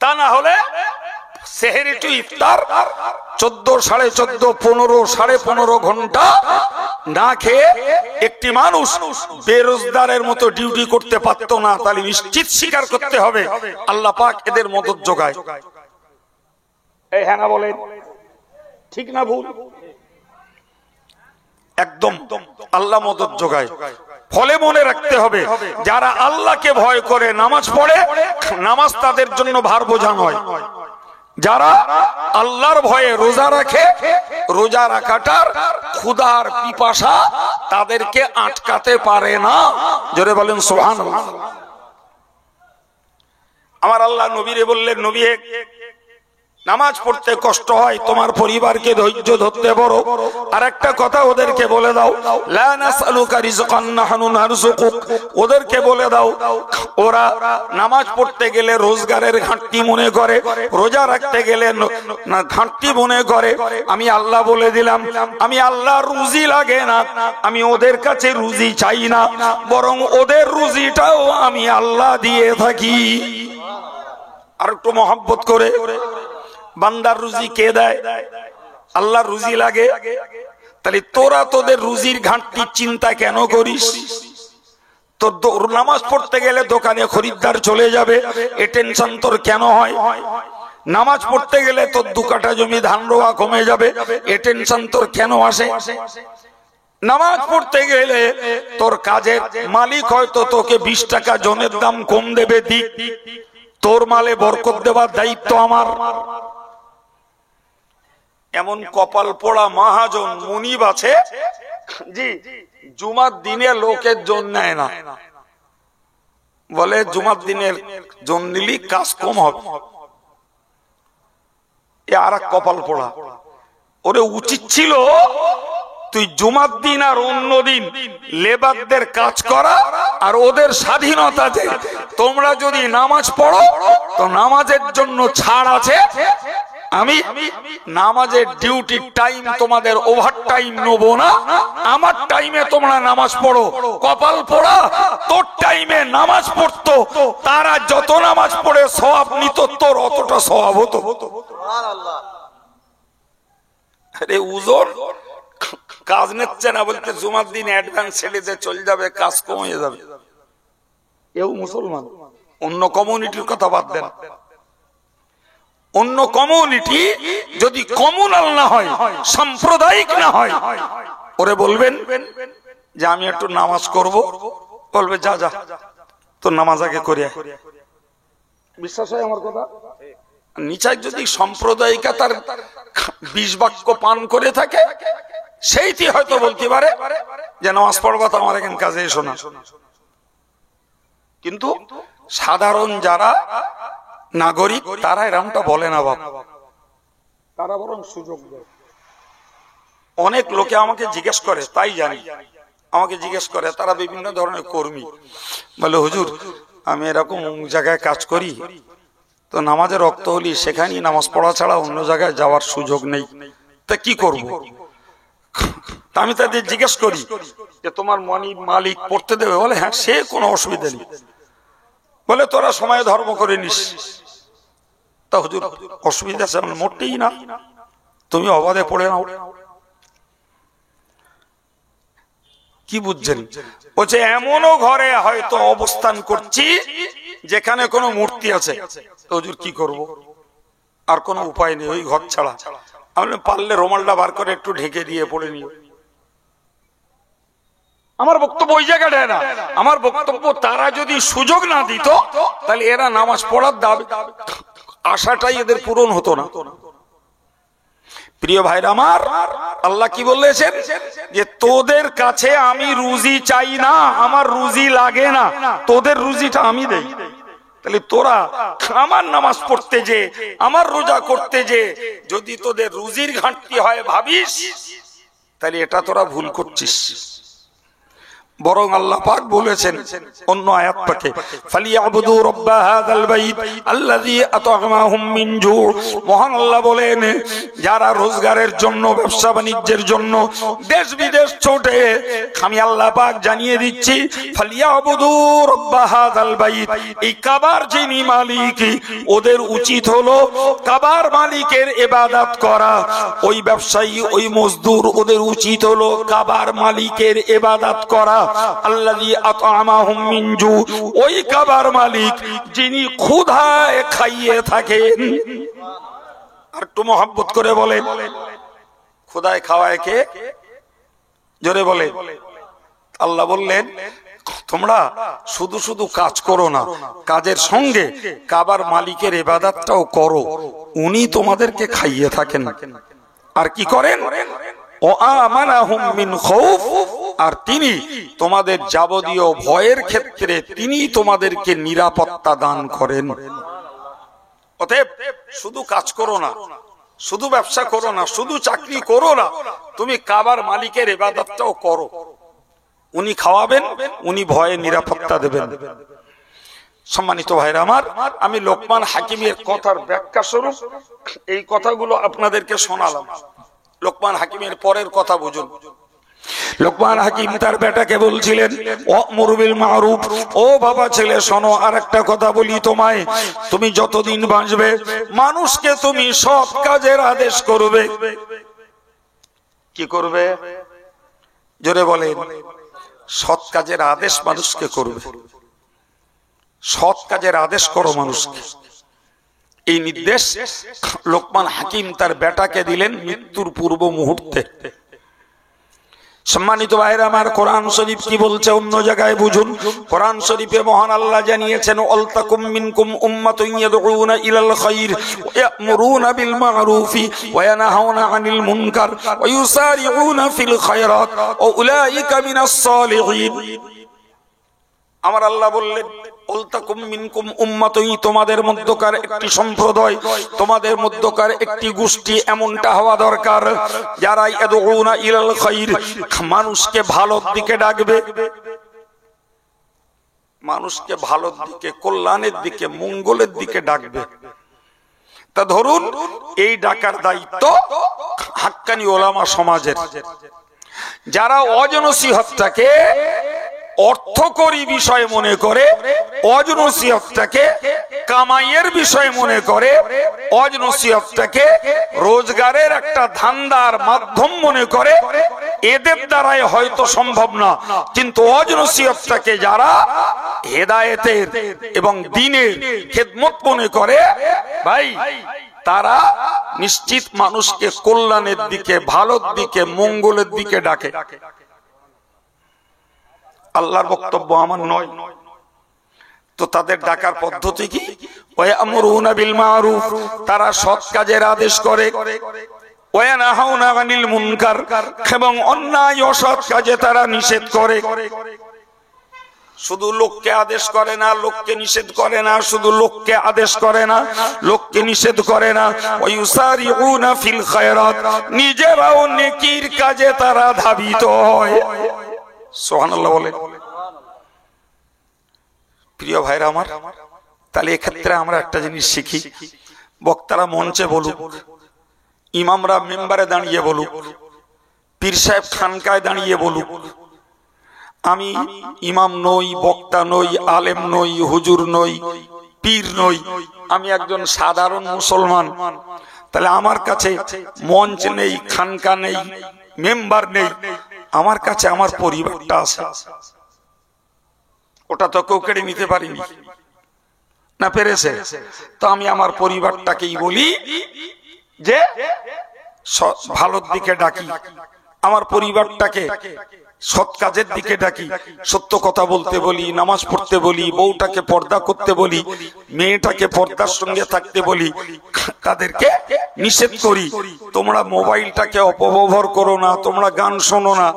S1: তা না হলে সেহরি টু ইফতার 14, 14.5, 15, 15.5 ঘন্টা না খেয়ে একটি মানুষ বেরোজগারের মতো ডিউটি করতে পারতো না। তাহলে নিশ্চিত স্বীকার করতে হবে আল্লাহ পাক এদের মদদ যোগায়। এই হ্যাঁ না বলেন? ঠিক না ভুল? একদম আল্লাহ মদদ যোগায়। ফলে মনে রাখতে হবে, যারা আল্লাহকে ভয় করে নামাজ পড়ে, নামাজ তাদের জন্য ভার বোঝা নয়। যারা আল্লাহর ভয়ে রোজা রাখে, রোজা রাখাটার ক্ষুধার পিপাসা তাদেরকে আটকাতে পারে না। জোরে বলেন সুবহানাল্লাহ। আমার আল্লাহ নবীরে বললেন, নবী নামাজ পড়তে কষ্ট হয়, তোমার পরিবারকে ধৈর্য ধরতে বলো। আর একটা কথা ওদেরকে বলে দাও, লা নাসআলুকা রিজকান নাহনু নারযুকুক। ওদেরকে বলে দাও, ওরা নামাজ পড়তে গেলে রোজগারের ঘাটতি মনে করে, রোজা রাখতে গেলে ঘাটতি মনে করে। আমি আল্লাহ বলে দিলাম, আমি আল্লাহ রুজি লাগে না, আমি ওদের কাছে রুজি চাই না, বরং ওদের রুজিটাও আমি আল্লাহ দিয়ে থাকি। আর একটু মহব্বত করে, বান্দার রুজি কে দেয়? আল্লাহর রুজি লাগে। তাহলে তোরা তোদের রুজির ঘাটতির চিন্তা কেন করিস? তোর নামাজ পড়তে গেলে দোকানে খরিদ্দার চলে যাবে, এ টেনশন তোর কেন হয়? নামাজ পড়তে গেলে তোর 2 কাঠা জমি ধান রোয়া কমে যাবে, এ টেনশন তোর কেন আসে? নামাজ পড়তে গেলে তোর কাজের মালিক হয়তো তোকে 20 টাকা জনের দাম কম দেবে, দিক, তোর মালে বরকত দেওয়ার দায়িত্ব আমার। এমন কপাল পোড়া মহাজন মুনিব আছে, জি, জুমার দিনে লোকের জন নেয় না, বলে জুমার দিনের জন নিলি কাজ কম হবে। এ আর এক কপাল পোড়া। ওরে উচিত ছিল তুই জুমার দিন আর অন্য দিন লেবারদের কাজ করা, আর ওদের স্বাধীনতা যে তোমরা যদি নামাজ পড়ো তো নামাজের জন্য ছাড় আছে, আমি নামাজের ডিউটির টাইম তোমাদের ওভার টাইম নেবো না, আমার টাইমে তোমরা নামাজ পড়ো। কপাল পোড়া, তোর টাইমে নামাজ পড়তো, তারা যত নামাজ পড়ে সওয়াব নিত, তোর অতটা সওয়াব হতো। আরে উজোর কাজ নিচ্ছে না বলতে জুমার দিন অ্যাডভান্স ছেড়ে দিয়ে চলে যাবে, কাজ কমে যাবে। এও মুসলমান। অন্য কমিউনিটির কথা বাদ দেন, অন্য কমিউনিটি যদি কমিউনাল না হয়, সাম্প্রদায়িক না হয়, ওরে বলবেন যে আমি একটু নামাজ করব, বলবে যা যা তোর নামাজ আগে করে। বিশ্বাস হয় আমার কথা? নিচাই যদি সাম্প্রদায়িকতার 20 বাক্য পান করে থাকে, সেইটি হয়তো বলতে পারে যে নামাজ পড়বা তো আমার এখানে কাজে এসো না। কিন্তু সাধারণ যারা নাগরিক তারা এরকমটা বলে না বাবা, তারা বরং সুযোগ দেয়। অনেক লোকে আমাকে জিজ্ঞেস করে, তাই জানি, আমাকে জিজ্ঞেস করে, তারা বিভিন্ন ধরনের কর্মী, বলে হুজুর আমি এরকম জায়গায় কাজ করি, তো নামাজের রক্ত হলি সেখানেই নামাজ পড়া ছাড়া অন্য জায়গায় যাওয়ার সুযোগ নেই, তা কি করব? আমি তাদের জিজ্ঞেস করি যে তোমার মালিক পড়তে দেবে? বলে হ্যাঁ, সে কোনো অসুবিধা নেই। বলে তোরা সময় ধর্ম করে নিস। তা হুজুর অসুবিধা আছে? মোটেই না, তুমি অবাধে পড়ে নাও। কি বুঝছেন? বলছে এমনও ঘরে হয়তো অবস্থান করছি যেখানে কোনো মূর্তি আছে, হুজুর কি করব? আর কোনো উপায় নেই ওই ঘর ছাড়া। আমি পারলে রুমালটা বার করে একটু ঢেকে দিয়ে পড়ে নিও। আমার বক্তব্য ওই জায়গাটায় না, আমার বক্তব্য তারা যদি সুযোগ না দিত তাহলে এরা নামাজ পড়ার দাবি আশাটাই এদের পূরণ হতো না। প্রিয় ভাইরা আমার, আল্লাহ কি বলেছেন যে তোদের কাছে আমি রুজি চাই না, আমার রুজি লাগে না, তোদের রুজিটা আমি দেই। তাহলে তোরা আমার নামাজ পড়তে যে, আমার রোজা করতে যে যদি তোদের রুজির ঘাটতি হয় ভাবিস, তাহলে এটা তোরা ভুল করছিস। বরং আল্লাহ পাক বলেছেন অন্য আয়াত পাকে, ফালিয়াবুদু রাব্বা হাযাল বাইত আল্লাযী আত'আমাহুম মিন জু'। মহান আল্লাহ বলেন, যারা রোজগারের জন্য, ব্যবসা বাণিজ্যের জন্য দেশ বিদেশ ছোটে, আমি আল্লাহ পাক জানিয়ে দিচ্ছি, ফালিয়াবুদু রাব্বা হাযাল বাইত, এই কাবার যিনি মালিক, ওদের উচিত হলো কাবার মালিকের ইবাদত করা। ওই ব্যবসায়ী, ওই মজদুর, ওদের উচিত হলো কাবার মালিকের ইবাদত করা। আল্লাযী আত'আমাহুম মিন জু', ওই কাবার মালিক যিনি ক্ষুধায় খাইয়ে থাকেন। আর একটু মহব্বত করে বলেন, ক্ষুধায় খাওয়ায় কে? জোরে বলে। আল্লাহ বললেন তোমরা শুধু শুধু কাজ করো না, কাজের সঙ্গে কাবার মালিকের ইবাদতটাও করো। উনি তোমাদেরকে খাইয়ে থাকেন। আর কি করেন? আর তিনি তোমাদের যাবতীয় ভয়ের ক্ষেত্রে তিনি তোমাদেরকে নিরাপত্তা দান করেন। অতএব শুধু কাজ করো না, শুধু ব্যবসা করো না, শুধু চাকরি করো না, তুমি কাবার মালিকের ইবাদতটাও করো। উনি খাওয়াবেন, উনি ভয়ে নিরাপত্তা দেবেন। সম্মানিত ভাইরা আমার, আমি লোকমান হাকিমের কথার ব্যাখ্যা স্বরূপ এই কথাগুলো আপনাদেরকে শোনালাম। লোকমান হাকিমের পরের কথা বুঝুন। লোকমান হাকিম তার বেটাকে বলছিলেন ওয়া'মুর বিল মা'রুফ, ও বাবা ছেলে শোনো, আর একটা কথা বলি তোমায়, তুমি যতদিন বাঁচবে মানুষকে তুমি সৎ কাজের আদেশ করবে। কি করবে? জোরে বলেন। সৎ কাজের আদেশ মানুষকে করবে। সৎ কাজের আদেশ করো মানুষকে। এই নির্দেশ লোকমান হাকিম তার বেটাকে দিলেন মৃত্যুর পূর্ব মুহূর্তে। সম্মানিত ভাইরা আমার, কোরআন শরীফ কি বলছে অন্য জায়গায় বুঝুন। কোরআন শরীফে মহান আল্লাহ জানিয়েছেন ওয়ালতাকুম মিনকুম উম্মাতুন ইয়াদউনা ইলাল খায়র ওয়া ইয়া'মুরুনা বিল মা'রুফি ওয়া ইয়ানহাউনা আনিল মুনকার ওয়া ইউসারিউনা ফিল খায়রাত ওয়া উলাইকা মিনাস সালিহিন। আমার আল্লাহ বললেন ওয়ালতাকুম মিনকুম উম্মাতুন, তোমাদের মধ্যকার একটি সম্প্রদায়, তোমাদের মধ্যকার একটি গোষ্ঠী এমনটা হওয়া দরকার যারা ইয়াদউনা ইলাল খায়র, মানুষকে ভালোর দিকে ডাকবে, মানুষকে ভালোর দিকে, কল্যাণের দিকে, মঙ্গলের দিকে ডাকবে। তা ধরুন এই ডাকার দায়িত্ব হাক্কানি ওলামা সমাজের। যারা অজনসিহতটাকে অর্থকরী বিষয় মনে করে, অজনসিহতটাকে কামাইয়ের বিষয় মনে করে, অজনসিহতটাকে রোজগারের একটা ধান্দার মাধ্যম মনে করে, এদের দ্বারাই হয়তো সম্ভব না। কিন্তু অজনসিহতটাকে যারা হেদায়েতের এবং দ্বীনের খেদমত মনে করে, ভাই তারা নিশ্চিত মানুষকে কল্যাণের দিকে, ভালোর দিকে, মঙ্গলের দিকে ডাকে। আল্লাহর বক্তব্য আমার নয়। তো তাদের ডাকার পদ্ধতি কি? ওয়া'মুরুনা বিল মা'রুফ, তারা সৎ কাজের আদেশ করে, ওয়া ইয়ানহাউনা আনিল মুনকার, এবং অন্যায় অসৎ কাজে তারা নিষেধ করে। শুধু লোককে আদেশ করে না, লোককে নিষেধ করে না, শুধু লোককে আদেশ করে না, লোককে নিষেধ করে না, ওয়া ইউসারিউনা ফিল খায়রাত, নিজেরাও নেকির কাজে তারা ধাবিত হয়। সুবহানাল্লাহ বলে। প্রিয় ভাইরা আমার, তাহলে এক্ষেত্রে আমরা একটা জিনিস শিখি। বক্তারা মঞ্চে বলুক, ইমামরা মেম্বারে দাঁড়িয়ে বলুক, পীর সাহেব খানকায় দাঁড়িয়ে বলুক, আমি ইমাম নই, বক্তা নই, আলেম নই, হুজুর নই, পীর নই, আমি একজন সাধারণ মুসলমান। তাহলে আমার কাছে মঞ্চ নেই, খানকা নেই, মেম্বার নেই, আমার কাছে আমার পরিবারটা আছে। ওটা তো কেউ কেড়ে নিতে পারিনি, না পেরেছে? তো আমি আমার পরিবারটাকেই বলি যে ভালোর দিকে ডাকি, আমার পরিবারটাকে সৎ কাজের দিকে ডাকি, সত্য কথা বলতে বলি, নামাজ পড়তে বলি, বউটাকে পর্দা করতে বলি, মেয়েটাকে পর্দার সঙ্গে থাকতে বলি, তাদেরকে নিষেধ করি তোমরা মোবাইলটাকে অপব্যবহার করো না, তোমরা গান শোনো না,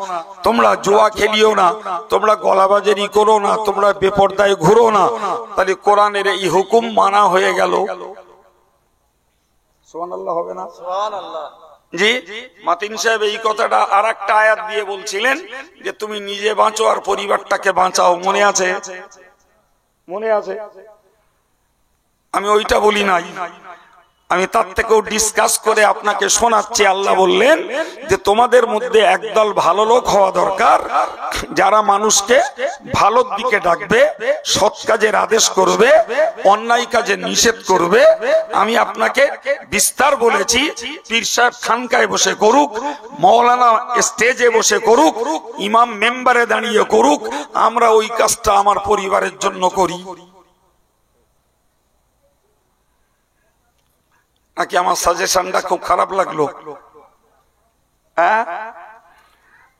S1: তোমরা জুয়া খেলিও না, তোমরা গলাবাজারি করো না, তোমরা বেপর্দায় ঘুরো না। তাহলে কোরআনের এই হুকুম মানা হয়ে গেল। সুবহানাল্লাহ হবে না? সুবহানাল্লাহ। জি, মাতিন সাহেব এই কথাটা আর একটা আয়াত দিয়ে বলছিলেন যে তুমি নিজে বাঁচো আর পরিবারটাকে বাঁচাও। মনে আছে? মনে আছে? আমি ওইটা বলি নাই, আমি তার থেকেও ডিসকাস করে আপনাকে শোনাচ্ছি। আল্লাহ বললেন যে তোমাদের মধ্যে একদল ভালো লোক হওয়া দরকার, যারা মানুষকে ভালোর দিকে ডাকবে, সৎ কাজের আদেশ করবে, অন্যায় কাজে নিষেধ করবে। আমি আপনাকে বিস্তার বলেছি, পীর সাহেব খানকায় বসে করুক, মাওলানা স্টেজে বসে করুক, ইমাম মেম্বারে দাঁড়িয়ে করুক, আমরা ওই কাজটা আমার পরিবারের জন্য করি। নাকি আমার সাজেশনটা খুব খারাপ লাগলো? হ্যাঁ,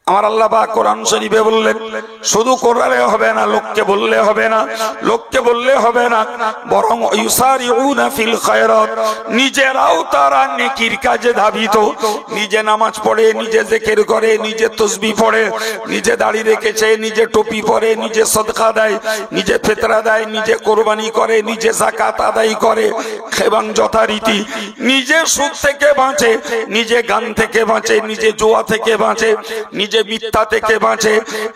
S1: আমার আল্লাহ পাক কোরআন শরীফে বললেন, শুধু কোরআনে হবে না, লোককে বললে হবে না, লোককে বললে হবে না, বরং ইউসারিউনা ফিল খায়রাত, নিজেরাও তারা নেকির কাজে ধাবিত। নিজে নামাজ পড়ে, নিজে জিকির করে, নিজে তাসবিহ পড়ে, নিজে দাড়ি রেখেছে, নিজে টুপি পরে, নিজে সদকা দেয়, নিজে ফিতরা দেয়, নিজে কোরবানি করে, নিজে যাকাত আদায় করে এবং যথারীতি নিজে সুদ থেকে বাঁচে, নিজে গান থেকে বাঁচে, নিজে জুয়া থেকে বাঁচে, নিজে মিথ্যা থেকে বাঁচে,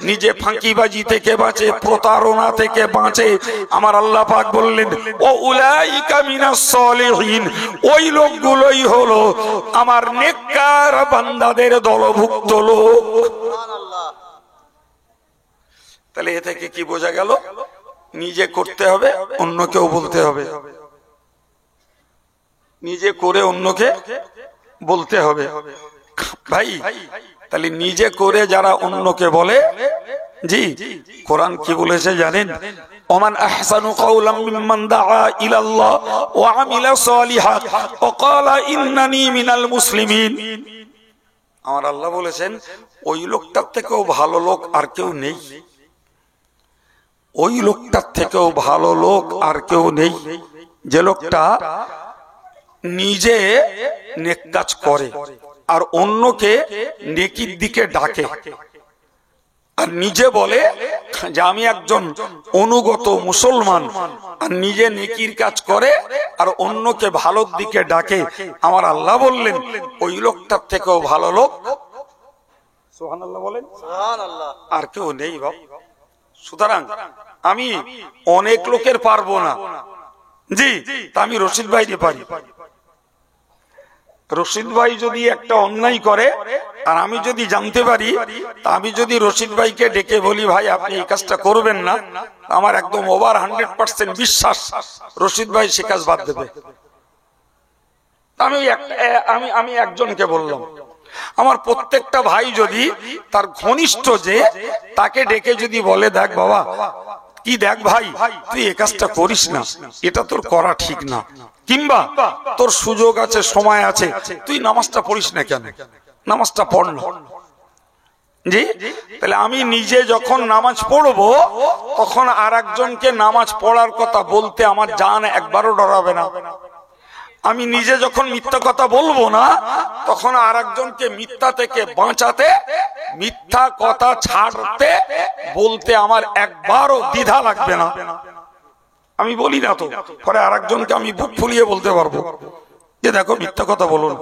S1: নিজে ফাঁকিবাজি থেকে বাঁচে, প্রতারণা থেকে বাঁচে। আমার আল্লাহ পাক বললেন, ও উলাইকা মিনাস সলিহিন, ওই লোকগুলোই হলো আমার নেককার বান্দাদের দলভুক্ত লোক। তাহলে এ থেকে কি বোঝা গেল? নিজে করতে হবে, অন্যকেও বলতে হবে, নিজে করে অন্যকে বলতে হবে। ভাই, তাহলে নিজে করে যারা অন্যকে বলে, জি কোরআন কি বলেছে জানেন? ওমান আহসানু কাওলাম মিম্মান দাআ ইলাল্লাহ ওয়া আমিলা সালিহান ওয়া ক্বালা ইন্নানি মিনাল মুসলিমিন। আমার আল্লাহ বলেছেন, ওই লোকটার থেকেও ভালো লোক আর কেউ নেই, ওই লোকটার থেকেও ভালো লোক আর কেউ নেই, যে লোকটা নিজে নেক কাজ করে আর অন্যকে নেকির দিকে ডাকে, আর নিজে বলে যে আমি একজন অনুগত মুসলমান, আর নিজে নেকির কাজ করে আর অন্যকে ভালোর দিকে ডাকে। আমার আল্লাহ বললেন, ওই লোকটার থেকেও ভালো লোক সুবহানাল্লাহ বলেন আর কেউ নেই বাপ। সুতরাং আমি অনেক লোকের পারবো না, জি তা আমি রশিদ ভাইকে পারি। রশিদ ভাই যদি একটা অন্যায় করে আর আমি যদি জানতে পারি, তা আমি যদি রশিদ ভাইকে ডেকে বলি, ভাই আপনি এই কাজটা করবেন না, আমার একদম ওভার 100% বিশ্বাস রশিদ ভাই সে কাজ বাদ দেবে। আমি একজনকে বললাম, আমার প্রত্যেকটা ভাই যদি তার ঘনিষ্ঠ যে তাকে ডেকে যদি বলে, দেখ বাবা, কি দেখ ভাই, তুই এই কাজটা করিস না, এটা তোর করা ঠিক না, কিংবা তোর সুযোগ আছে, সময় আছে, তুই নামাজটা পড়িস না কেন, নামাজটা পড় না। জি, তাহলে আমি নিজে যখন নামাজ পড়বো তখন আর একজনকে নামাজ পড়ার কথা বলতে আমার জান একবারও ডরাবে না। আমি নিজে যখন মিথ্যা কথা বলবো না, তখন আর একজনকে মিথ্যা থেকে বাঁচাতে, মিথ্যা কথা ছাড়তে বলতে আমার একবারও দ্বিধা লাগবে না। আমি বলি না তো, পরে আর একজনকে আমি বুক ফুলিয়ে বলতে পারবো যে দেখো মিথ্যা কথা বলো না,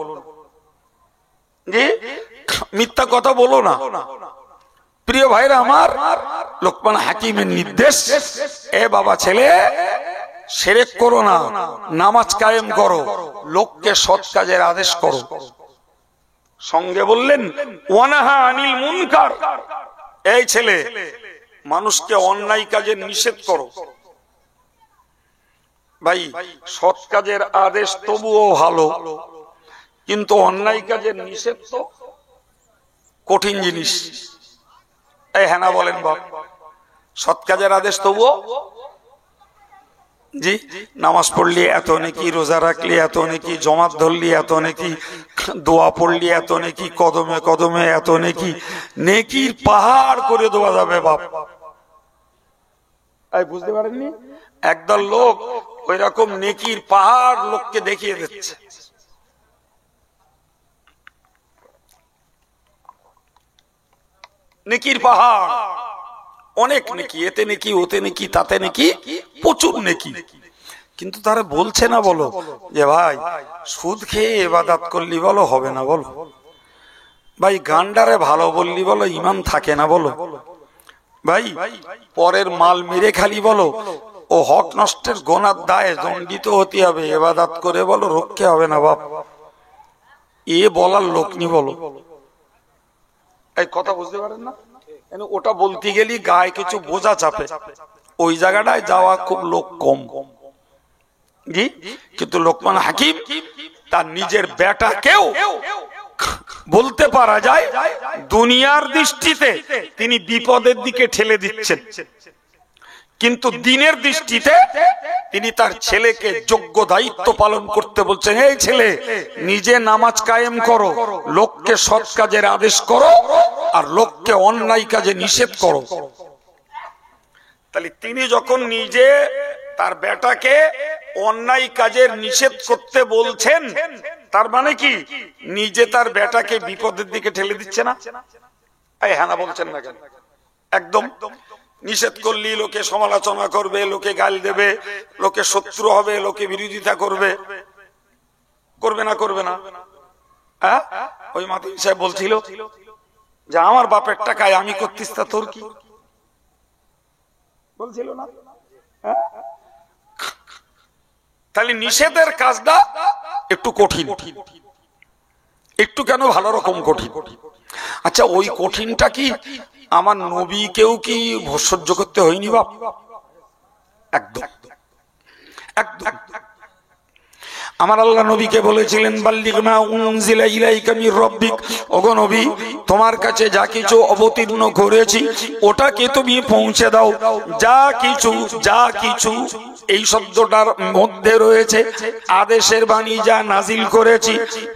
S1: জি মিথ্যা কথা বলো না। প্রিয় ভাইরা আমার, লোকমান হাকিমের নির্দেশ, এ বাবা ছেলে শিরক করো না, নামাজ কায়েম করো, লোককে সৎ কাজের আদেশ করো। সঙ্গে বললেন ওয়ানাহা আনিল মুনকার, এই ছেলে মানুষকে অন্যায় কাজের নিষেধ করো। ভাই, সৎ কাজের আদেশ তবুও ভালো, কিন্তু অন্যায় কাজের নিষেধ তো কঠিন জিনিস। এই হ্যাঁ না বলেন বাপ? সৎ কাজের আদেশ তবুও, জি নামাজ পড়লি এত নাকি, রোজা রাখলি এত নাকি, জমাত ধরলি এত নাকি, দোয়া পড়লি এত নাকি, কদমে কদমে এত নাকি, নেকির পাহাড় করে দেওয়া যাবে বাপ। বুঝতে পারেননি? একদল লোক ওই রকম নেকির পাহাড় লোককে দেখিয়ে দিচ্ছে। নেকির পাহাড়, অনেক নেকি, এতে নেকি, ওতে নেকি, তাতে নেকি, প্রচুর নেকি, কিন্তু তারা বলছে না বলো যে ভাই সুদ খেয়ে ইবাদত করলি বলো হবে না বলো, ভাই গান্ডারে ভালো বললি বলো ইমান থাকে না বলো, ভাই পরের মাল মেরে খালি বলো ও হক নষ্টের গোনার দায়ে দণ্ডিত হতে হবে, ইবাদত করে বলো রক্ষে হবে না বাপ। এ বলার লোক নি বলো, এই কথা বুঝতে পারেন না? ওটা বলতে গেলি গায়ে কিছু বোঝা চাপে, ওই জায়গাটায় যাওয়া খুব লোক কম, জি। কিন্তু লোকমান হাকিম তার নিজের বেটাকেও বলতে পারা যায় দুনিয়ার দৃষ্টিতে তিনি বিপদের দিকে ঠেলে দিচ্ছেন, কিন্তু দিনের দৃষ্টিতে তিনি তার ছেলেকে যোগ্য দায়িত্ব পালন করতে বলছেন, এই ছেলে নিজে নামাজ কায়েম করো, লোককে সৎ কাজের আদেশ করো আর লোককে অন্যায় কাজে নিষেধ করো। তাহলে তিনি যখন নিজে তার বেটাকে অন্যায় কাজের নিষেধ করতে বলছেন, তার মানে কি নিজে তার বেটাকে বিপদের দিকে ঠেলে দিচ্ছে না? হ্যাঁ না বলছেন না কেন? একদম। নিষেধ করলি লোকে সমালোচনা করবে, লোকে গাল দেবে, লোকে শত্রু হবে, লোকে বিরোধিতা করবে, করবে না? করবে না? হ্যাঁ, ওই মাতি সাহেব বলছিল যে আমার বাপের টাকায় আমি করতিস, তা তোর কি? বলছিল না? তাহলে নিষেধের কাজটা একটু কঠিন, একটু কেন ভালো রকম কঠিন। আচ্ছা, ওই কঠিনটা কি আমার নবীকেও কি সহ্য করতে হয়নি বাপ? একদম একদম। আমার আল্লাহ নবীকে বলেছিলেন, বাল্লিগ মা উনজিলা ইলাইকা মির রাব্বিক, ওগো নবী তোমার কাছে যা কিছু অবতীর্ণ করেছি ওটাকে তুমি পৌঁছে দাও। যা কিছু এই শব্দটার মধ্যে রয়েছে আদেশের বাণী যা নাজিল করেছি,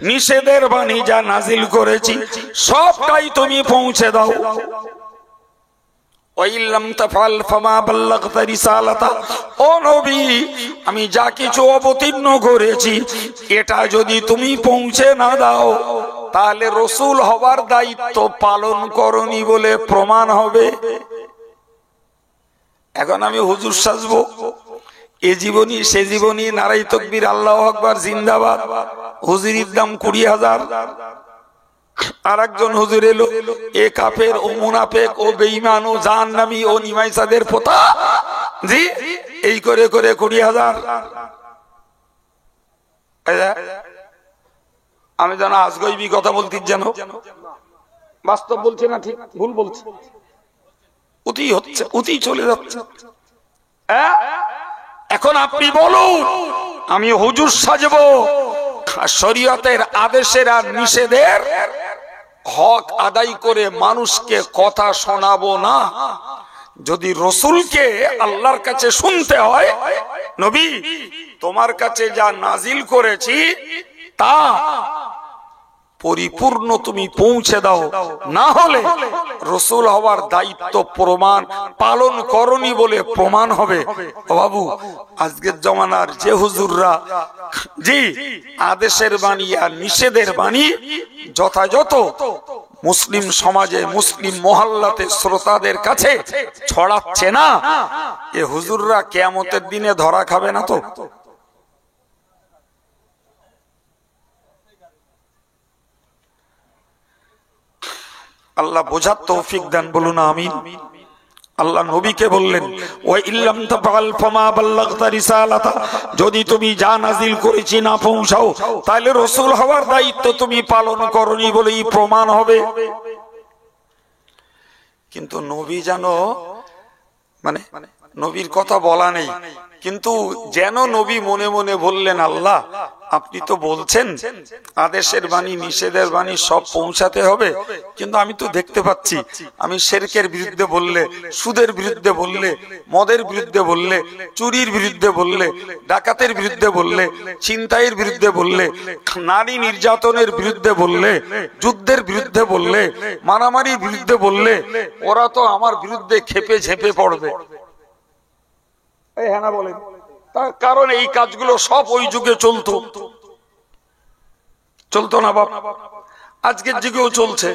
S1: নিষেধের বাণী যা নাজিল করেছি, সবটাই তুমি পৌঁছে দাও। ও নবী, আমি যা কিছু অবতীর্ণ করেছি এটা যদি তুমি পৌঁছে না দাও তাহলে রসুল হবার দায়িত্ব পালন করনি বলে প্রমাণ হবে। এখন আমি হুজুর সাজবো, এ জীবনী সে জীবনী, নারাই তাকবীর, আল্লাহু আকবার, জিন্দাবাদ, হুজুরির দাম 20,000। আর একজন হুজুর এলো, এ কাফের, ও মুনাফেক, ও বেঈমান, ও জাহান্নামী, ও নিমাইসাদের পোতা, জি এই করে করে 20,000। আমি জানো আজগইবি কথা বলতে, জানো বাস্তব বলছে না ঠিক ভুল বলছে? অতি হচ্ছে, অতি চলে যাচ্ছে। এখন আপনি বলুন, আমি হুজুর সাজবো শরীয়তের আদেশের আর নিষেধের হক আদায় করে মানুষকে কথা শোনাবো না? যদি রসুলকে আল্লাহর কাছে শুনতে হয়, নবী তোমার কাছে যা নাজিল করেছি তা পরিপূর্ণ তুমি পৌঁছে দাও, না হলে রসুল হওয়ার দায়িত্ব প্রমাণ পালন করনি বলে প্রমাণ হবে। বাবু, আজকের জমানার যে হুজুররা জি আদেশের বাণী আর নিষেধের বাণী যথাযথ মুসলিম সমাজে, মুসলিম মহল্লাতে শ্রোতাদের কাছে ছড়াচ্ছে না, এ হুজুররা কিয়ামতের দিনে ধরা খাবে না তো? আল্লাহ বোঝার তৌফিক দেন, বলুন আমিন। আল্লাহ নবীকে বললেন, ওয়া ইল্লাম তাফআল ফামা বাল্লাগতা রিসালাতা, যদি তুমি যা নাজিল করেছি না পৌঁছাও তাহলে রাসূল হওয়ার দায়িত্ব তুমি পালন করনি বলেই প্রমাণ হবে। কিন্তু নবী জানো মানে নবীর কথা বলা নেই, কিন্তু যেন নবী মনে মনে বললেন, আল্লাহ আপনি তো বলছেন আদেশের বাণী নিষেধের বাণী সব পৌঁছাতে হবে, কিন্তু আমি তো দেখতে পাচ্ছি আমি শিরকের বিরুদ্ধে বললে, সুদের বিরুদ্ধে বললে, মদের বিরুদ্ধে বললে, চুরির বিরুদ্ধে বললে, ডাকাতের বিরুদ্ধে বললে, ছিনতাইয়ের বিরুদ্ধে বললে, নারী নির্যাতনের বিরুদ্ধে বললে, যুদ্ধের বিরুদ্ধে বললে, মারামারির বিরুদ্ধে বললে, ওরা তো আমার বিরুদ্ধে খেপে ঝেঁপে পড়বে। হ্যাঁ না বলেন? তার কারণ এই কাজগুলো সব ওই যুগে চলতো না বাপ? আজকের যুগেও চলছে,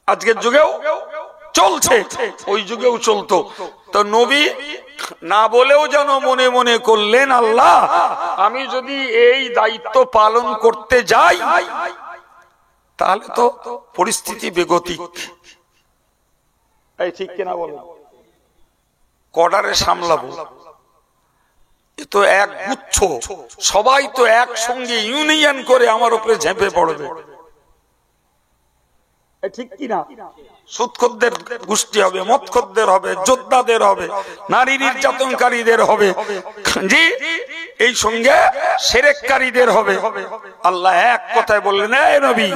S1: আজকের যুগেও চলছে, ওই যুগেও চলতো। তো নবী না বলেও যেন মনে মনে করলেন, আল্লাহ আমি যদি এই দায়িত্ব পালন করতে যাই তাহলে তো পরিস্থিতি বেগতিক। এই ঠিক কিনা বলো? কডারে সামলাবো, এ তো এক গুচ্ছ, সবাই তো একসঙ্গে ইউনিয়ন করে আমার উপরে ঝেঁপে পড়বে, ঠিক কিনা? সুদখোরদের গোষ্ঠী হবে, মদখোরদের হবে, যোদ্ধাদের হবে, নারী নির্যাতনকারীদের হবে, জি এই সঙ্গে শিরককারীদের হবে। আল্লাহ এক কথায় বললেন, এ নবী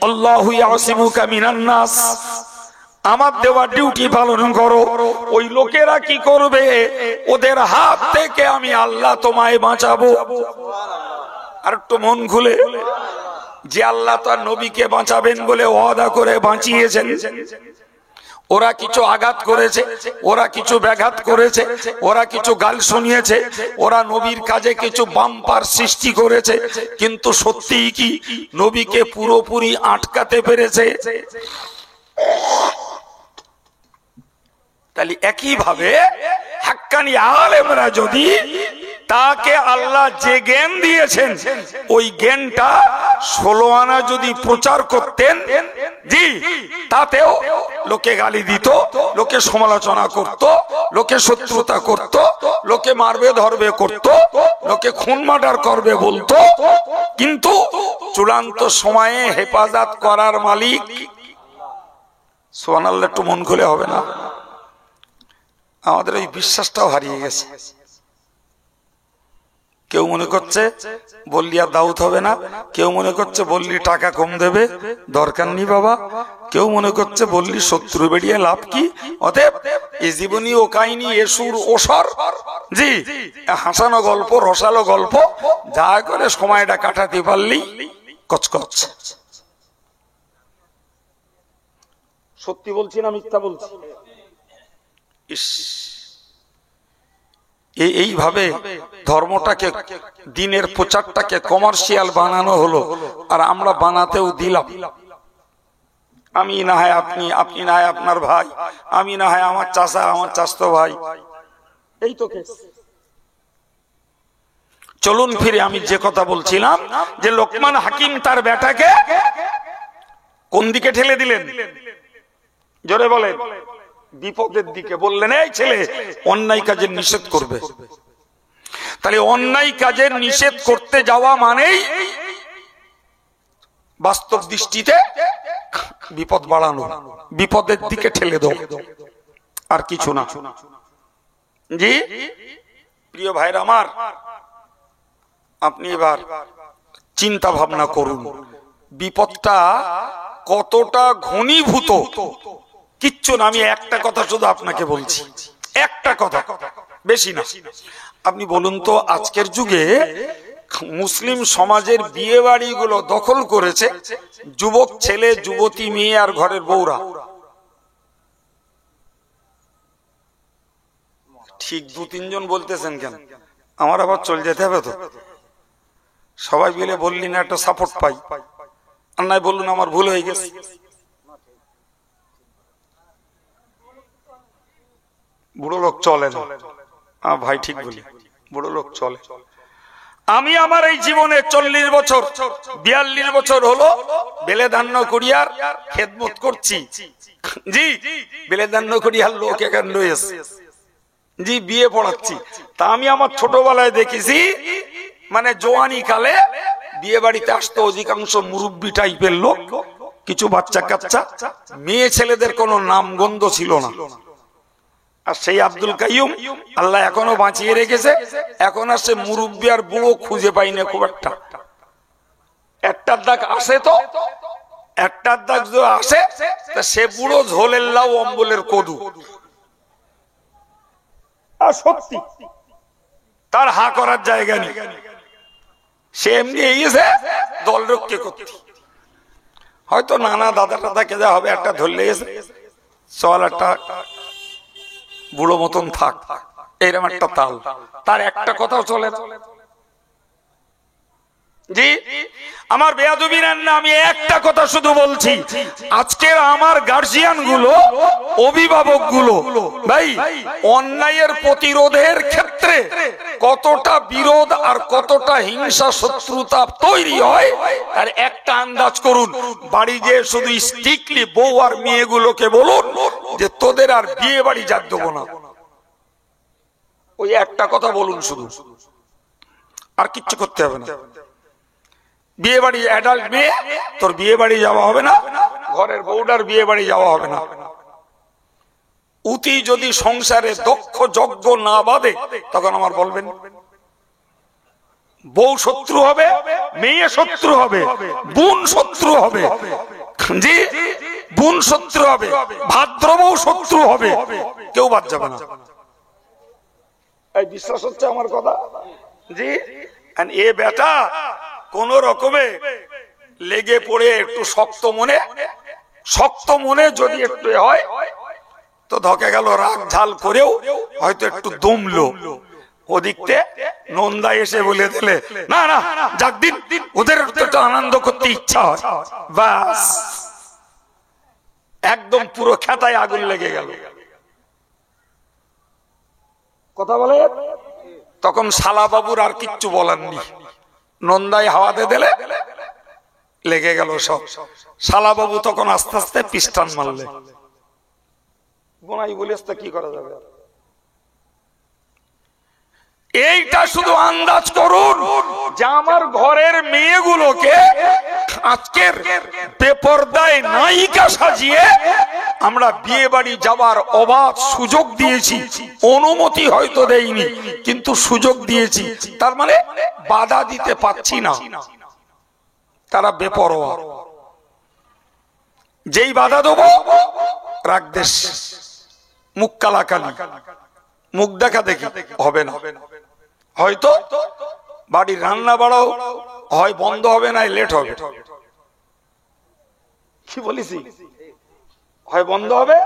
S1: আল্লাহু ইয়াসিমুকা মিনান নাস, আমার দেওয়া ডিউটি পালন করো। ওই লোকেরা কি করবে? ওদের হাত থেকে আমি আল্লাহ তোমায় বাঁচাবো। আর একটু মন খুলে, যে আল্লাহ তার নবীকে বাঁচাবেন বলে ওয়াদা করে বাঁচিয়েছেন, ওরা কিছু আঘাত করেছে, ওরা কিছু ব্যাঘাত করেছে, ওরা কিছু গাল শুনিয়েছে, ওরা নবীর কাজে কিছু বাম্পার সৃষ্টি করেছে, কিন্তু সত্যি কি নবীকে পুরোপুরি আটকাতে পেরেছে? তাহলে একইভাবে হাক্কানি আলেমরা যদি তাকে আল্লাহ যে জ্ঞান দিয়েছেন ওই জ্ঞানটা 16 আনা যদি প্রচার করতেন, জি, তাতেও লোকে গালি দিত, লোকে সমালোচনা করত, লোকে শত্রুতা করত, লোকে মারবে ধরবে করত, লোকে খুন মার্ডার করবে বলতো, কিন্তু চূড়ান্ত সময়ে হেফাজত করার মালিক সুবহানাল্লাহ। একটু মন খুলে হবে না? আমাদের ওই বিশ্বাসটাও হারিয়ে গেছে। কেউ মনে করছে বললি আর দাউদ হবে না, কেউ মনে করছে বললি টাকা কম দেবে, দরকার নেই বাবা, কেউ মনে করছে বললি শত্রু বেরিয়ে লাভ কি, অতএব এ জীবনী ও কাহিনী এ সুর ওসর, জি, হাসানো গল্প রসালো গল্প, যা করে সময়টা কাটাতে পারলি কচকচ। সত্যি বলছি না মিথ্যা বলছি? এইভাবে ধর্মটাকে, দিনের প্রচারটাকে কমার্শিয়াল বানানো হলো, আর আমরা বানাতেও দিলাম। আমি না হয় আপনি, আপনি না হয় আপনার ভাই, আমি না হয় আমার চাচা, আমার চাচতো ভাই, এই তো কেস। চলুন ফিরে আমি যে কথা বলছিলাম, যে লোকমান হাকিম তার বেটাকে কোন দিকে ঠেলে দিলেন? জোরে বলেন। বিপদের দিকে। বললেন এই ছেলে অন্যায় কাজের নিষেধ করবে। তাহলে অন্যায় কাজের নিষেধ করতে যাওয়া মানেই বাস্তব দৃষ্টিতে বিপদ বাড়ানো, বিপদের দিকে ঠেলে দাও, আর কিছু না। জি প্রিয় ভাইরা আমার, আপনি এবার চিন্তা ভাবনা করুন বিপদটা কতটা ঘনীভূত। কিচ্ছু না, আমি একটা কথা শুধু আপনাকে বলছি, একটা কথা, বেশি না। আপনি বলুন তো, আজকের যুগে মুসলিম সমাজের বিয়ে বাড়িগুলো দখল করেছে যুবক ছেলে, যুবতী মেয়ে আর ঘরের বউরা। ঠিক 2-3 জন বলতেছেন কেন? আমার আবার চলে যেতে হবে তো। সবাই মিলে বললি না একটা সাপোর্ট পাই, আর নাই বলুন আমার ভুল হয়ে গেছে। বুড়ো লোক চলে না ভাই, ঠিক বলি, বুড়ো লোক চলে। আমি আমার এই জীবনে 40 বছর 42 বছর হলো বেলেধান্য কুড়িয়ার খেদমত করছি। জি, বেলেধান্য কুড়িয়ার লোক এখানে রয়েছে, জি, বিয়ে পড়াচ্ছি। তা আমি আমার ছোটবেলায় দেখেছি, মানে জোয়ানি কালে বিয়ে বাড়িতে আসতো অধিকাংশ মুরব্বী টাইপের লোক, কিছু বাচ্চা কাচ্চা, মেয়ে ছেলেদের কোনো নামগন্ধ ছিল না। আর সেই আব্দুল কাইয়ুম আল্লাহ এখনো বাঁচিয়ে রেখেছে, এখন আর সে মুরব্বী আর বুড়ো খুঁজে পাই না খুব একটা। একটার দাগ আসে, তো একটার দাগ যে আসে তা সে বুড়ো ঝোলের লাউ অম্বলের কদু। আর সত্যি তার হা করার জায়গা নেই, সে এমনি এসে দল রক্ষে করতে। হয়তো নানা দাদা টাদা কেজা হবে, একটা ধরলে এসে চল একটা বুড়ো মতন থাক, এরকম একটা তাল, তার একটা কথাও চলে না। জি আমার বেয়াদবি না, আমি একটা কথা শুধু বলছি, আজকের আমার গার্জিয়ান গুলো, অভিভাবক গুলো, ভাই অন্যায়ের প্রতিরোধের ক্ষেত্রে কতটা বিরোধ আর কতটা হিংসা শত্রুতা তৈরি হয় আর একটা আন্দাজ করুন। বাড়ি যে শুধু স্ট্রিক্টলি বউ আর মেয়েগুলোকে বলুন যে তোদের আর বিয়ে বাড়ি যাক দেবো না, ওই একটা কথা বলুন শুধু, আর কিচ্ছু করতে হবে না। বিয়ে বাড়ি অ্যাডাল্ট মেয়ে, তোর বিয়ে বাড়ি যাওয়া হবে না, ঘরের বউটার বিয়ে বাড়ি যাওয়া হবে না। উতি যদি সংসারে দক্ষ যজ্ঞ না বাঁধে তখন আমার বলবেন বউ শত্রু হবে, মেয়ে শত্রু হবে, বোন শত্রু হবে, জি বোন শত্রু হবে, ভাদ্র বউ শত্রু হবে, কেউ বাদ যাবে না। এই বিশ্বাস হচ্ছে আমার কথা? জি। এ বেটা কোন রকমে লেগে পড়ে একটু শক্ত মনে যদি একটু হয় তো ধকে গেল, রাগ ঝাল করেও হয়তো একটু দমলো। ওদিকতে নন্দা এসে বলে দিলে, না না যাক দিন, ওদের একটু আনন্দ করতে ইচ্ছা হয়, বাস একদম পুরো খেতায় আগুন লেগে গেল। কথা বলে তখন শালা বাবুর আর কিচ্ছু বলার নেই, নন্দায় হাওয়াতে দিলে লেগে গেল সব। শালা বাবু তখন আস্তে আস্তে পিস্টান মারলে। বোনাই বলিস তো কি করা যাবে? এইটা শুধু আন্দাজ করুন যে আমার ঘরের মেয়েগুলোকে আজকের বেপরদায় নায়িকা সাজিয়ে আমরা বিয়ে বাড়ি যাবার অবাধ সুযোগ দিয়েছি। অনুমতি হয়তো দেইনি, কিন্তু সুযোগ দিয়েছি, তার মানে বাধা দিতে পাচ্ছি না। তারা বেপরোয়া। যেই বাধা দেবো রাগ দেশ, মুখ কালাকালি, মুখ দেখা দেখি হবে না। হয়তো বাড়ির রান্না বাড়াও হয় বন্ধ হবে, না লেট হবে। কি বলিছি? হয় বন্ধ হবে।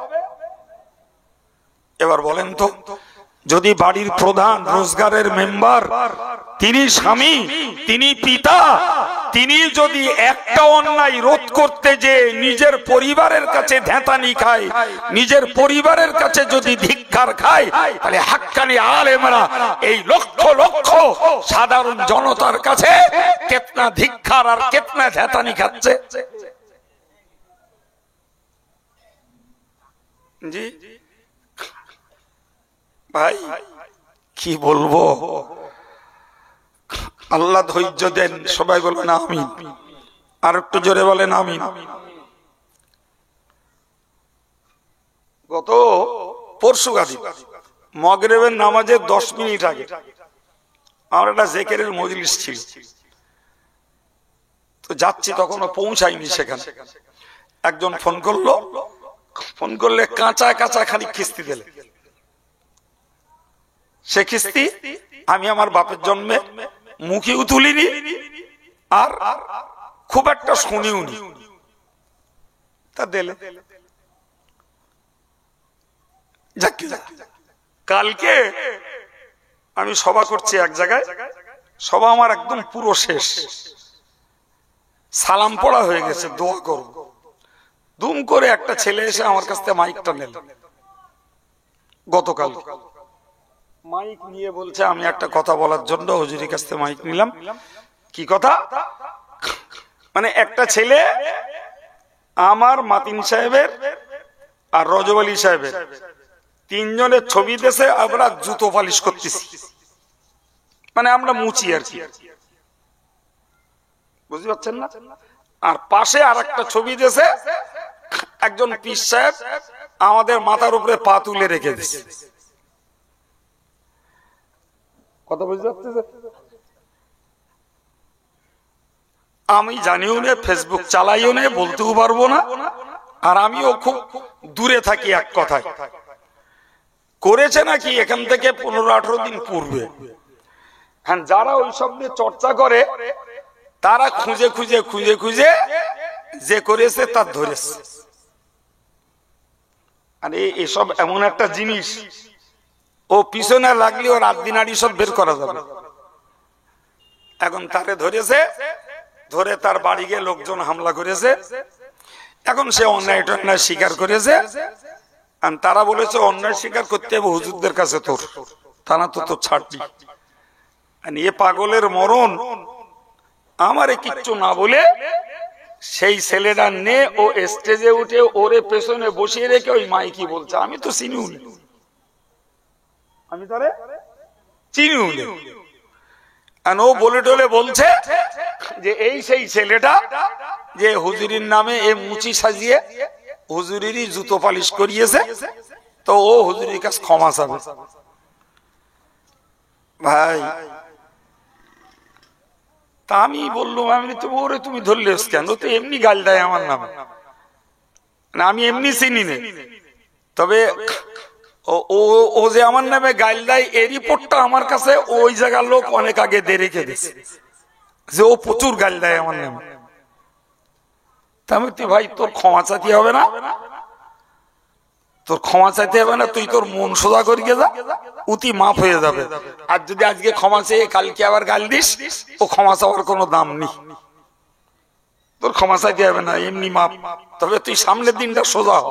S1: এবার বলেন তো, যদি বাড়ির প্রধান, রোজগারের মেম্বার, তিনি স্বামী, তিনি পিতা, তিনি যদি একটা অন্যায় রোধ করতে যে নিজের পরিবারের কাছে ধ্যাতানি খায়, নিজের পরিবারের কাছে যদি ধিক্কার খায়, তাহলে হাক্কানি আলেমরা এই লক্ষ লক্ষ সাধারণ জনতার কাছে কেতনা ধিক্কার আর কেতনা ধ্যাতানি খাচ্ছে। জি ভাই, কি বলবো? আল্লাহ ধৈর্য দেন। সবাই বলেন আমিন। আর একটু জোরে বলেন আমিন। গত পরশু গাদি মাগরিবের নামাজের 10 মিনিট আগে আমার একটা জিকিরের মজলিস ছিল, তো যাচ্ছি, তখনও পৌঁছাইনি সেখানে। একজন ফোন করলো, ফোন করলে কাঁচা কাঁচা খালি কিস্তি দিলে। সে কিস্তি আমি আমার বাপের জন্মে মুখেও তুলিনি, আর খুব একটা শুনিও নি, তা দিলে। কালকে আমি সভা করছি এক জায়গায়, সভা আমার একদম পুরো শেষ, সালাম পড়া হয়ে গেছে, দোয়া করব। দুম করে একটা ছেলে এসে আমার কাছ থেকে মাইকটা নিল। গতকাল মাইক নিয়ে বলছে আমি একটা কথা বলার জন্য হুজুরের কাছ থেকে মাইক নিলাম। কি কথা? মানে একটা ছেলে আমার মাতিন সাহেবের আর রজব আলী সাহেবের তিনজনের ছবি দেশে আমরা জুতো পালিশ করতেছি, মানে আমরা মুচি আর কি, বুঝতে পারছেন না? আর পাশে আর একটা ছবি দেশে একজন পীর সাহেব আমাদের মাথার উপরে পা তুলে রেখে দিচ্ছে। কথা বুঝতে পারছেন? আমি জানিও না, ফেসবুক চালাইও না, বলতেও পারবো না, আর আমিও খুব দূরে থাকি। এক কথায় করেছে নাকি এখান থেকে 15-18 দিন পূর্বে। হ্যাঁ, যারা ওই সব নিয়ে চর্চা করে তারা খুঁজে খুঁজে খুঁজে খুঁজে যে করেছে তার ধরেছে। আর এসব এমন একটা জিনিস, ও পিছনে লাগলে ওর আদিনাড়ি সব বের করা যাবে। এখন তারে ধরেছে, ধরে তার বাড়ি গিয়ে লোকজন হামলা করেছে। এখন সে অন্যায় টন্যায় স্বীকার করেছে। তারা বলেছে অন্যায় স্বীকার করতে হবে হুজুরদের কাছে, তোর তারা তো তোর ছাড়বি। এ পাগলের মরণ আমারে কিচ্ছু না বলে সেই ছেলেটা নে ও স্টেজে উঠে ওরে পেছনে বসিয়ে রেখে ওই মাইকি বলছে আমি তো চিনিও নি, আমি তারে চিনিও নি। ও বলে টলে বলছে যে এই সেই ছেলেটা যে হুজুরির নামে এ মুচি সাজিয়ে হুজুরিরই জুতো পালিশ করিয়েছে, তো ও হুজুরির কাছে ক্ষমা চাবে। ভাই তা আমি বললাম, আমি তো ওরে তুমি ধরলে কেন? তো এমনি গাল দেয় আমার নামে। না আমি এমনি চিনি না, তবে ও যে আমার নামে গাইল দেয় এই রিপোর্টটা আমার কাছে ওই জায়গার লোক অনেক আগে দিয়ে রেখে দিয়েছে যে ও প্রচুর গাইল দেয় আমার নামে। তাহলে তুই ভাই তোর ক্ষমা চাইতে হবে না, তোর ক্ষমা চাইতে হবে না, তুই তোর মন সোজা করিয়ে যা, উতি মাফ হয়ে যাবে। আর যদি আজকে ক্ষমা চেয়ে কালকে আবার গাল দিস, ও ক্ষমা চাওয়ার কোনো দাম নেই, তোর ক্ষমা চাইতে হবে না, এমনি মাপ। তবে তুই সামনের দিনটা সোজা হ।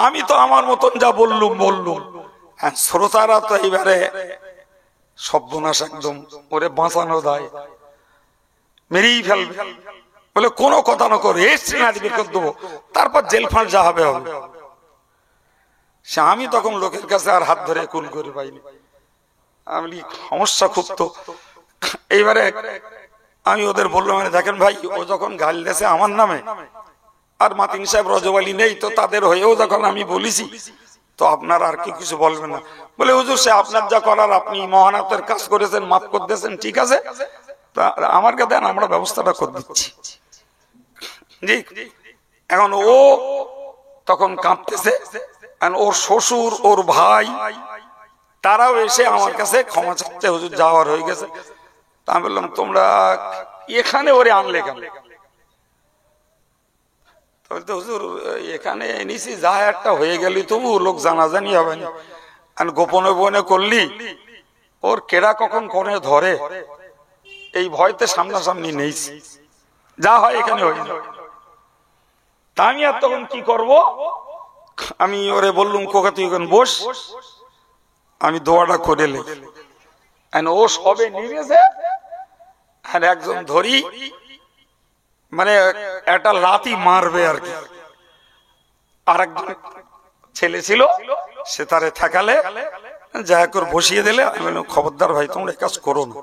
S1: আমি তো আমার মতন যা বললুম, শ্রোতারা তো এইবারে সর্বনাশ একদম, ওরে বাঁচানো দায় মেরেই ফেলবে, বলে কোনো কথা না করে এসছি না বের করে দেবো, তারপর জেল ফাঁস যা হবে হবে। সে আমি তখন লোকের কাছে আর হাত ধরে কুল করে পাইনি, আমি সমস্যা খুব। তো এইবারে আমি ওদের বললাম, দেখেন ভাই, ও যখন গাল দিয়েছে আমার নামে, আর মাতিন সাহেব রজবালি নেই, তো তাদের হয়েও যখন আমি বলেছি, তো আপনার আর কি কিছু বলবেন না। বলে হুজুর, সে আপনার যা করার, আপনি মহানাতের কাজ করেছেন, মাফ করে দিয়েছেন, ঠিক আছে, আমার কাছে দেন, আমরা ব্যবস্থাটা করে দিচ্ছি। জি, এখন ও তখন কাঁদতেছে, ওর শ্বশুর, ওর ভাই, তারাও এসে আমার কাছে ক্ষমা চাচ্ছে, হুজুর যাওয়ার হয়ে গেছে। তা আমি বললাম, তোমরা এখানে ওরে আনলে কেন? হুজুর এখানে এনেছি, যা একটা হয়ে গেলি তবু লোক জানাজানি হবে না, আর গোপনে গোপনে করলি, ওর কেডা কখন কোনে ধরে এই ভয়তে সামনাসামনি নেইছি, যা হয় এখানে হয়ে যায়। তা আমি আর তখন কি করব, আমি ওরে বললুম, কোকা তুই এখন বস, আমি দোয়াটা করে লে। ও সবে নিয়েছে, আর একজন ধরি মানে একটা লাথি মারবে আর কি, আর একজন ছেলে ছিল, সে তারে ঠেকালে, যা করে বসিয়ে দিলে। আমি বললাম, খবরদার ভাই, তোমরা কাজ করো না,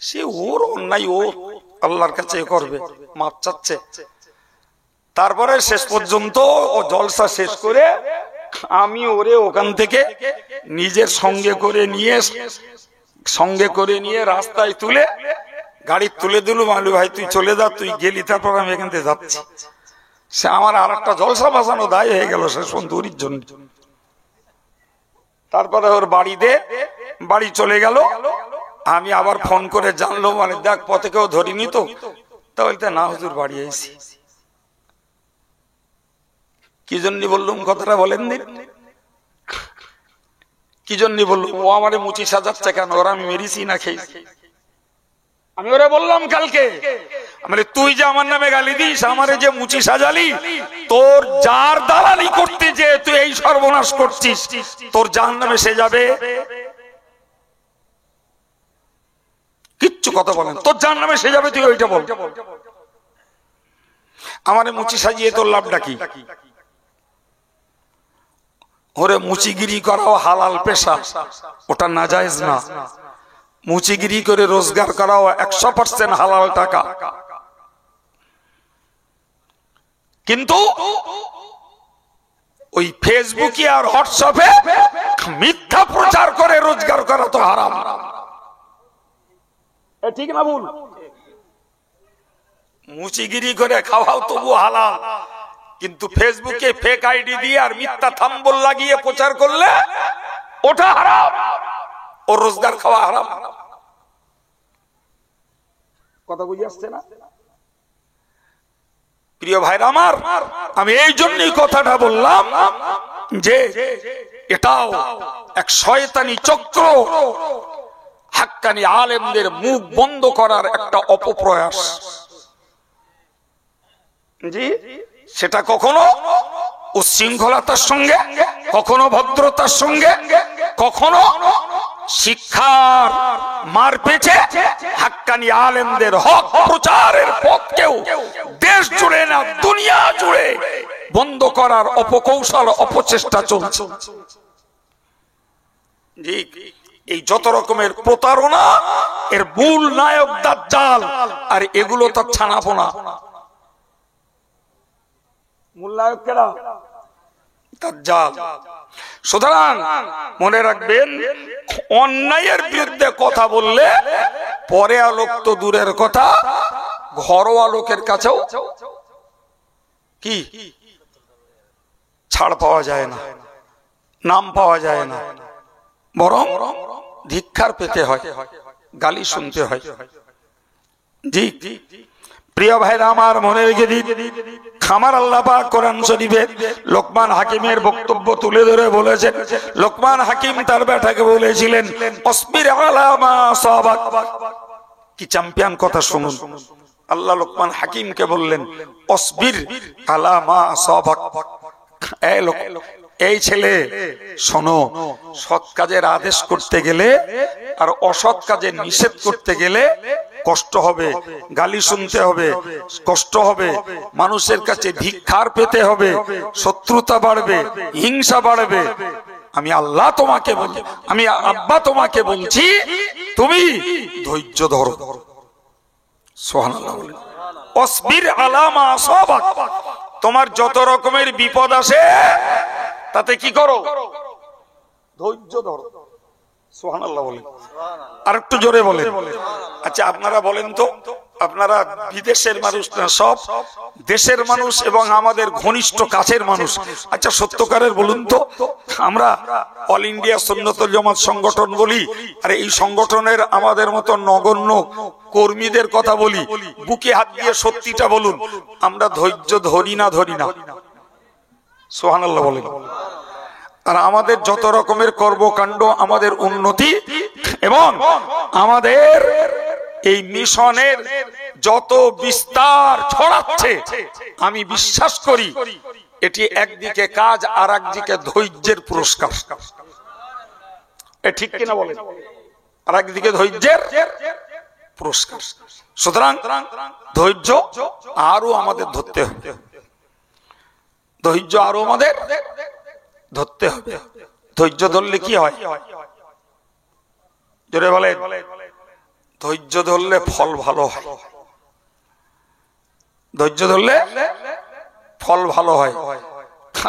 S1: সে ওর অন্যায়, ও আল্লাহর কাছে করবে, মাপ চাচ্ছে। তারপরে শেষ পর্যন্ত ও জলসা শেষ করে আমি ওরে ওখান থেকে নিজের সঙ্গে করে নিয়ে রাস্তায় তুলে গাড়ি তুলে দিল। মালু ভাই তুই চলে যা, তুই গেলি, তারপর আমি এখান থেকে যাচ্ছি। সে আমার আর একটা জলসা বাঁচানো দায় হয়ে গেল শেষ পর্যন্ত ওর জন্য। তারপরে ওর বাড়ি চলে গেল। আমি আবার ফোন করে জানলো, মানে দেখ পথে কেউ ধরিনি তো, তাহলে না হুজুর বাড়ি আইছি। কি জন্য বললুম কথাটা বলেন দিন, কি জন্য বললুম? ও আমারে মুচি সাজাচ্ছে কেন? ওরা আমি মেরেছি না খেয়েছি? আমি ওরা বললাম কালকে, মানে তুই যে আমার নামে গালি দিস, আমারে যে মুচি সাজালি, তোর যার দালালি করতে যে তুই এই সর্বনাশ করছিস, তোর জাহান্নামে সে যাবে। কিচ্ছু কথা বলেন, তোর জাহান্নামে সে যাবে, তুই ওইটা বল। আমারে মুচি সাজিয়ে তোর লাভটা কি? ওরে মুচিগিরি করাও হালাল পেশা, ওটা নাজায়েজ না। মুচিগিরি করে রোজগার করাও 100% হালাল টাকা। কিন্তু ওই ফেসবুকে আর হোয়াটসঅ্যাপে মিথ্যা প্রচার করে রোজগার করা তো হারাম। ঠিক না ভুল? মুচিগিরি করে খাওয়াও তবু হালাল, কিন্তু ফেসবুকে ফেক আইডি দিয়ে আর মিথ্যা থাম্বল লাগিয়ে প্রচার করলে ওটা হারাম, ও রোজগার খাওয়া হারাম। কথা বুঝে আসছে না প্রিয় ভাইরা আমার? আমি এই জন্যই কথাটা বললাম যে এটাও এক শয়তানি চক্র, হাক্কানি আলেমদের মুখ বন্ধ করার একটা অপপ্রয়াস। জি, সেটা কখনো উচ্ছৃঙ্খলতার সঙ্গে, কখনো ভদ্রতার সঙ্গে, কখনো শিক্ষার মার পেছে হাক্কানি আলেমদের হক প্রচারের পথকেও দেশ জুড়ে না দুনিয়া জুড়ে বন্ধ করার অপকৌশল, অপচেষ্টা চলছে। জি, এই যত রকমের প্রতারণা, এর মূল নায়ক দাজ্জাল, আর এগুলো তো ছানাপোনা। মূল নায়ক কেডা? দাজ্জাল। সুতরাং মনে রাখবেন, অন্যায়ের বিরুদ্ধে কথা বললে পরে আলোক তো দূরের কথা, ঘরোয়া লোকের কাছেও কি ছাড় পাওয়া যায় না, নাম পাওয়া যায় না, বরং ধিক্কার পেতে হয়, গালি শুনতে হয়। জি প্রিয় ভাইরা আমার, মনে রেখে দিন, আমার আল্লাহ পাক কোরআন শরীফে লোকমান হাকিমের বক্তব্য তুলে ধরে বলেছেন, লোকমান হাকিম তার বেটাকে বলেছিলেন অসবির আলা মা সাবাক। কি চ্যাম্পিয়ন কথা শুনুন, আল্লাহ লোকমান হাকিমকে বললেন অসবির আলা মা সাবাক। এই ছেলে শোনো, সৎ কাজের আদেশ করতে গেলে আর অসৎ কাজের নিষেধ করতে গেলে কষ্ট হবে, গালি শুনতে হবে, কষ্ট হবে, মানুষের কাছে ধিক্কার পেতে হবে, শত্রুতা বাড়বে, হিংসা বাড়বে। আমি আল্লাহ তোমাকে বলছি, আমি আব্বা তোমাকে বলছি, তুমি ধৈর্য ধরো। সুবহানাল্লাহ। অসবির আলা মা আসাবাক, তোমার যত রকমের বিপদ আসে তাতে কি করো? ধৈর্য ধরো। সুবহানাল্লাহ বলেন, আর একটু জোরে বলেন। আচ্ছা আপনারা বলেন তো, আপনারা বিদেশের মানুষ না সব দেশের মানুষ এবং আমাদের ঘনিষ্ঠ কাছের মানুষ, আচ্ছা সত্যকারের বলুন তো, আমরা অল ইন্ডিয়া সুন্নতুল জামাত সংগঠন বলি, আর এই সংগঠনের আমাদের মতো নগণ্য কর্মীদের কথা বলি, বুকে হাত দিয়ে সত্যিটা বলুন, আমরা ধৈর্য ধরি না? ধরি না? সুবহানাল্লাহ বলেন। আর আমাদের যত রকমের কর্মকাণ্ড, আমাদের উন্নতি এবং আমাদের এই মিশনের যত বিস্তার ছড়াচ্ছে, আমি বিশ্বাস করি এটি একদিকে কাজ আর একদিকে ধৈর্যের পুরস্কার। ঠিক কিনা বলেন? আর একদিকে ধৈর্যের পুরস্কার। সুতরাং ধৈর্য আরো আমাদের ধরতে হবে, ধৈর্য আরো আমাদের ধরতে হবে। ধৈর্য ধরলে কি হয়? জোরে বলে, ধৈর্য ধরলে ফল ভালো হয়। ধৈর্য ধরলে ফল ভালো হয়।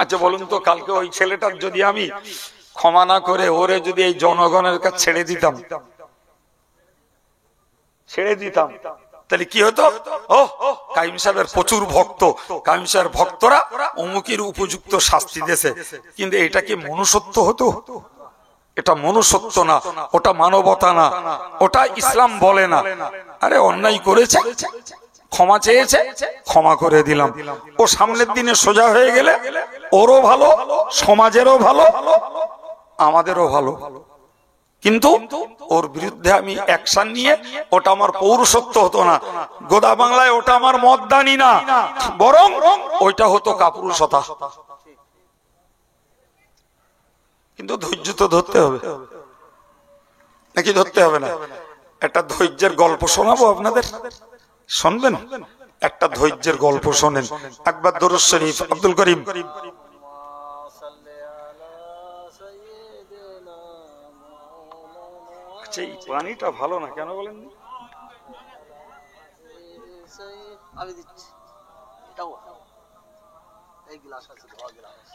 S1: আচ্ছা বলুন তো, কালকে ওই ছেলেটার যদি আমি ক্ষমা না করে ওরে যদি এই জনগণের কাছে ছেড়ে দিতাম, তাহলে কি হতো? ও কাইম সাহেবের প্রচুর ভক্ত, কাইম সাহেবের ভক্তরা অমুকের উপযুক্ত শাস্তি দিয়েছে। কিন্তু এটা কি মনুষ্যত্ব হতো? এটা মনুষ্যত্ব না, ওটা মানবতা না, ওটা ইসলাম বলে না। আরে অন্যায় করেছে, ক্ষমা চেয়েছে, ক্ষমা করে দিলাম। ও সামনের দিনে সোজা হয়ে গেলে ওরও ভালো, সমাজেরও ভালো, আমাদেরও ভালো। কিন্তু ওর বিরুদ্ধে আমি অ্যাকশন নিয়ে, ওটা আমার পৌরসত্ব হতো না, গোদা বাংলায় ওটা আমার মতদানি না, বরং ওইটা হতো কাপুরুষতা। কিন্তু ধৈর্য তো ধরতে হবে, নাকি ধরতে হবে না? একটা ধৈর্যের গল্প শোনাবো আপনাদের, শুনবেন? একটা ধৈর্যের গল্প শোনেন। একবার দরুদ শরীফ আব্দুল করিম। এই পানিটা ভালো না কেন বলেন? আমি দিচ্ছি, এটাও এই গ্লাস আছে, ধোয়া গ্লাস।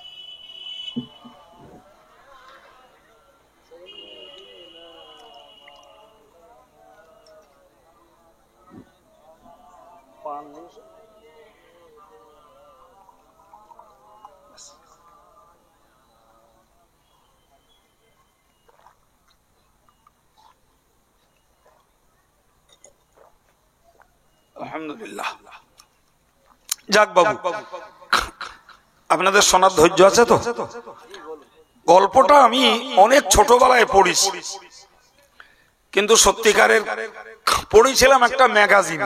S1: আলহামদুলিল্লাহ। যাক বাবু, আপনাদের শোনার ধৈর্য আছে তো? গল্পটা আমি অনেক ছোটবেলায় পড়েছি, কিন্তু সত্যিকারের পড়েছিলাম একটা ম্যাগাজিন।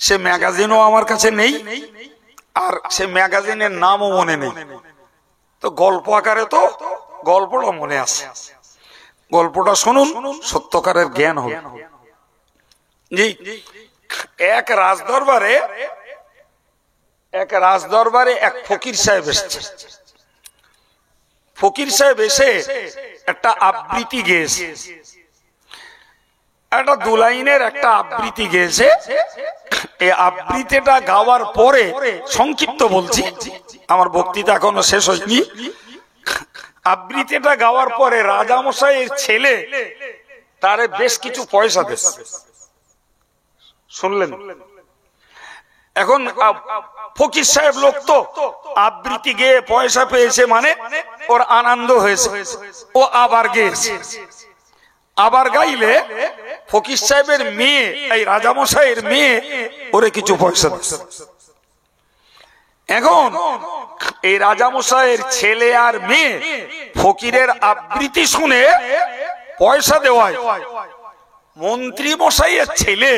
S1: সে ম্যাগাজিনও আমার কাছে নেই, আর সে ম্যাগাজিনের নামও মনে নেই। তো গল্প আকারে তো গল্পটা মনে আছে। গল্পটা শুনুন, সত্যকারের জ্ঞান হবে। জি, এক রাজদরবারে এক ফকির সাহেব এসেছে। ফকির সাহেব এসে একটা আবৃত্তি গেয়েছে, একটা দুলাইনের একটা আবৃত্তি গেয়েছে। এই আবৃত্তিটা গাওয়ার পরে, সংক্ষিপ্ত বলছি, আমার বক্তৃতা এখনো শেষ হয়নি, আবৃত্তিটা গাওয়ার পরে রাজামশাইয়ের ছেলে তারে বেশ কিছু পয়সা দিয়েছে। শুনলেন? এখন ফকির সাহেব লোক তো আবৃত্তি গেয়ে পয়সা পেয়েছে মানে ওর আনন্দ হয়েছে, ও আবার গেয়েছে। আবার গাইলে ফকির সাহেবের মেয়ে, এই রাজামশাইয়ের মেয়ে ওরে কিছু পয়সা দিচ্ছে। এখন এই রাজামশাইয়ের ছেলে আর মেয়ে ফকিরের আবৃত্তি শুনে পয়সা দেওয়ায় মন্ত্রী মশাইয়ের ছেলে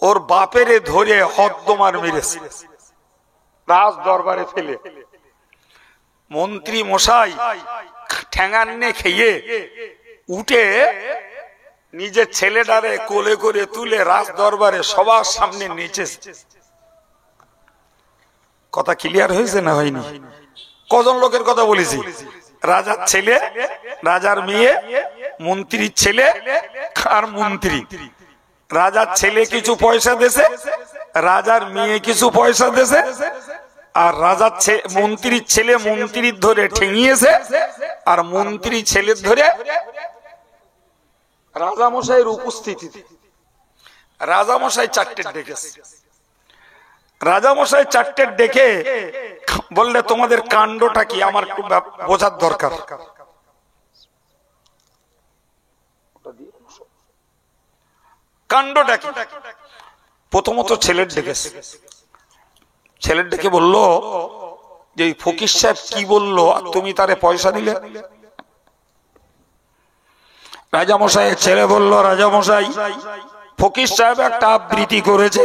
S1: ওর বাপেরে ধরে হদ্দমার মেরেছে, রাজ দরবারে ফেলে। মন্ত্রী মশাই ঠ্যাঙান্নে খেয়ে উঠে নিজের ছেলেটারে কোলে করে তুলে রাজ দরবারে সবার সামনে নিচেছে। কথা ক্লিয়ার হয়েছে না হয়নি? কজন লোকের কথা বলেছি? রাজার ছেলে, রাজার মেয়ে, মন্ত্রীর ছেলে আর মন্ত্রী। রাজার ছেলে কিছু পয়সা দেছে, রাজার মেয়ে কিছু পয়সা দেছে, আর রাজার মন্ত্রীর ছেলে মন্ত্রীর ধরে ঠেঙিয়েছে, আর মন্ত্রী ছেলের ধরে রাজামশাইয়ের উপস্থিতিতে রাজামশাই চারটে ডেকেছে। রাজামশাই চারটে ডেকে বললে, তোমাদের কাণ্ডটা কি আমার একটু বোঝার দরকার। কাণ্ডটা কি? প্রথমত ছেলের ডেকেছে। ছেলের ডেকে বলল যে ফকির সাহেব কি বললো আর তুমি তারে পয়সা দিলে? রাজামশাইয়ের ছেলে বলল, রাজামশাই ফকির সাহেব একটা আবৃত্তি করেছে,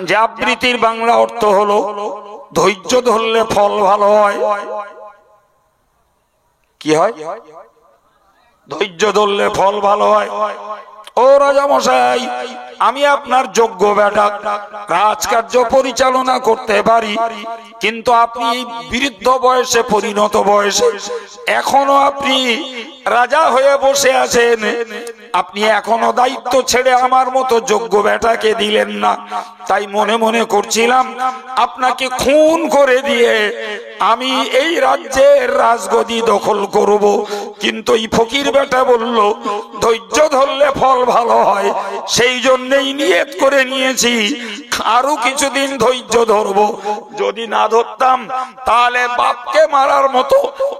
S1: যে আবৃত্তির বাংলা অর্থ হলো ধৈর্য ধরলে ফল ভালো হয়। কি হয়? ধৈর্য ধরলে ফল ভালো হয়। ও রাজামশাই, আমি আপনার যোগ্য বেটা, রাজকার্য পরিচালনা করতে পারি, কিন্তু আপনি বৃদ্ধ বয়সে, পরিণত বয়সে এখনো আপনি রাজা হয়ে বসে আছেন, আপনি এখনো দায়িত্ব ছেড়ে আমার মতো যোগ্য বেটাকে দিলেন না। তাই মনে মনে করছিলাম আপনাকে খুন করে দিয়ে আমি এই রাজ্যের রাজগদি দখল করব, কিন্তু এই ফকির বেটা বলল ধৈর্য ধরলে ফল ভালো হয়, সেই জন্যই নিয়ত করে নিয়েছি আরো কিছুদিন ধৈর্য ধরবো। যদি না ধরতাম তাহলে বাপকে মারার মতো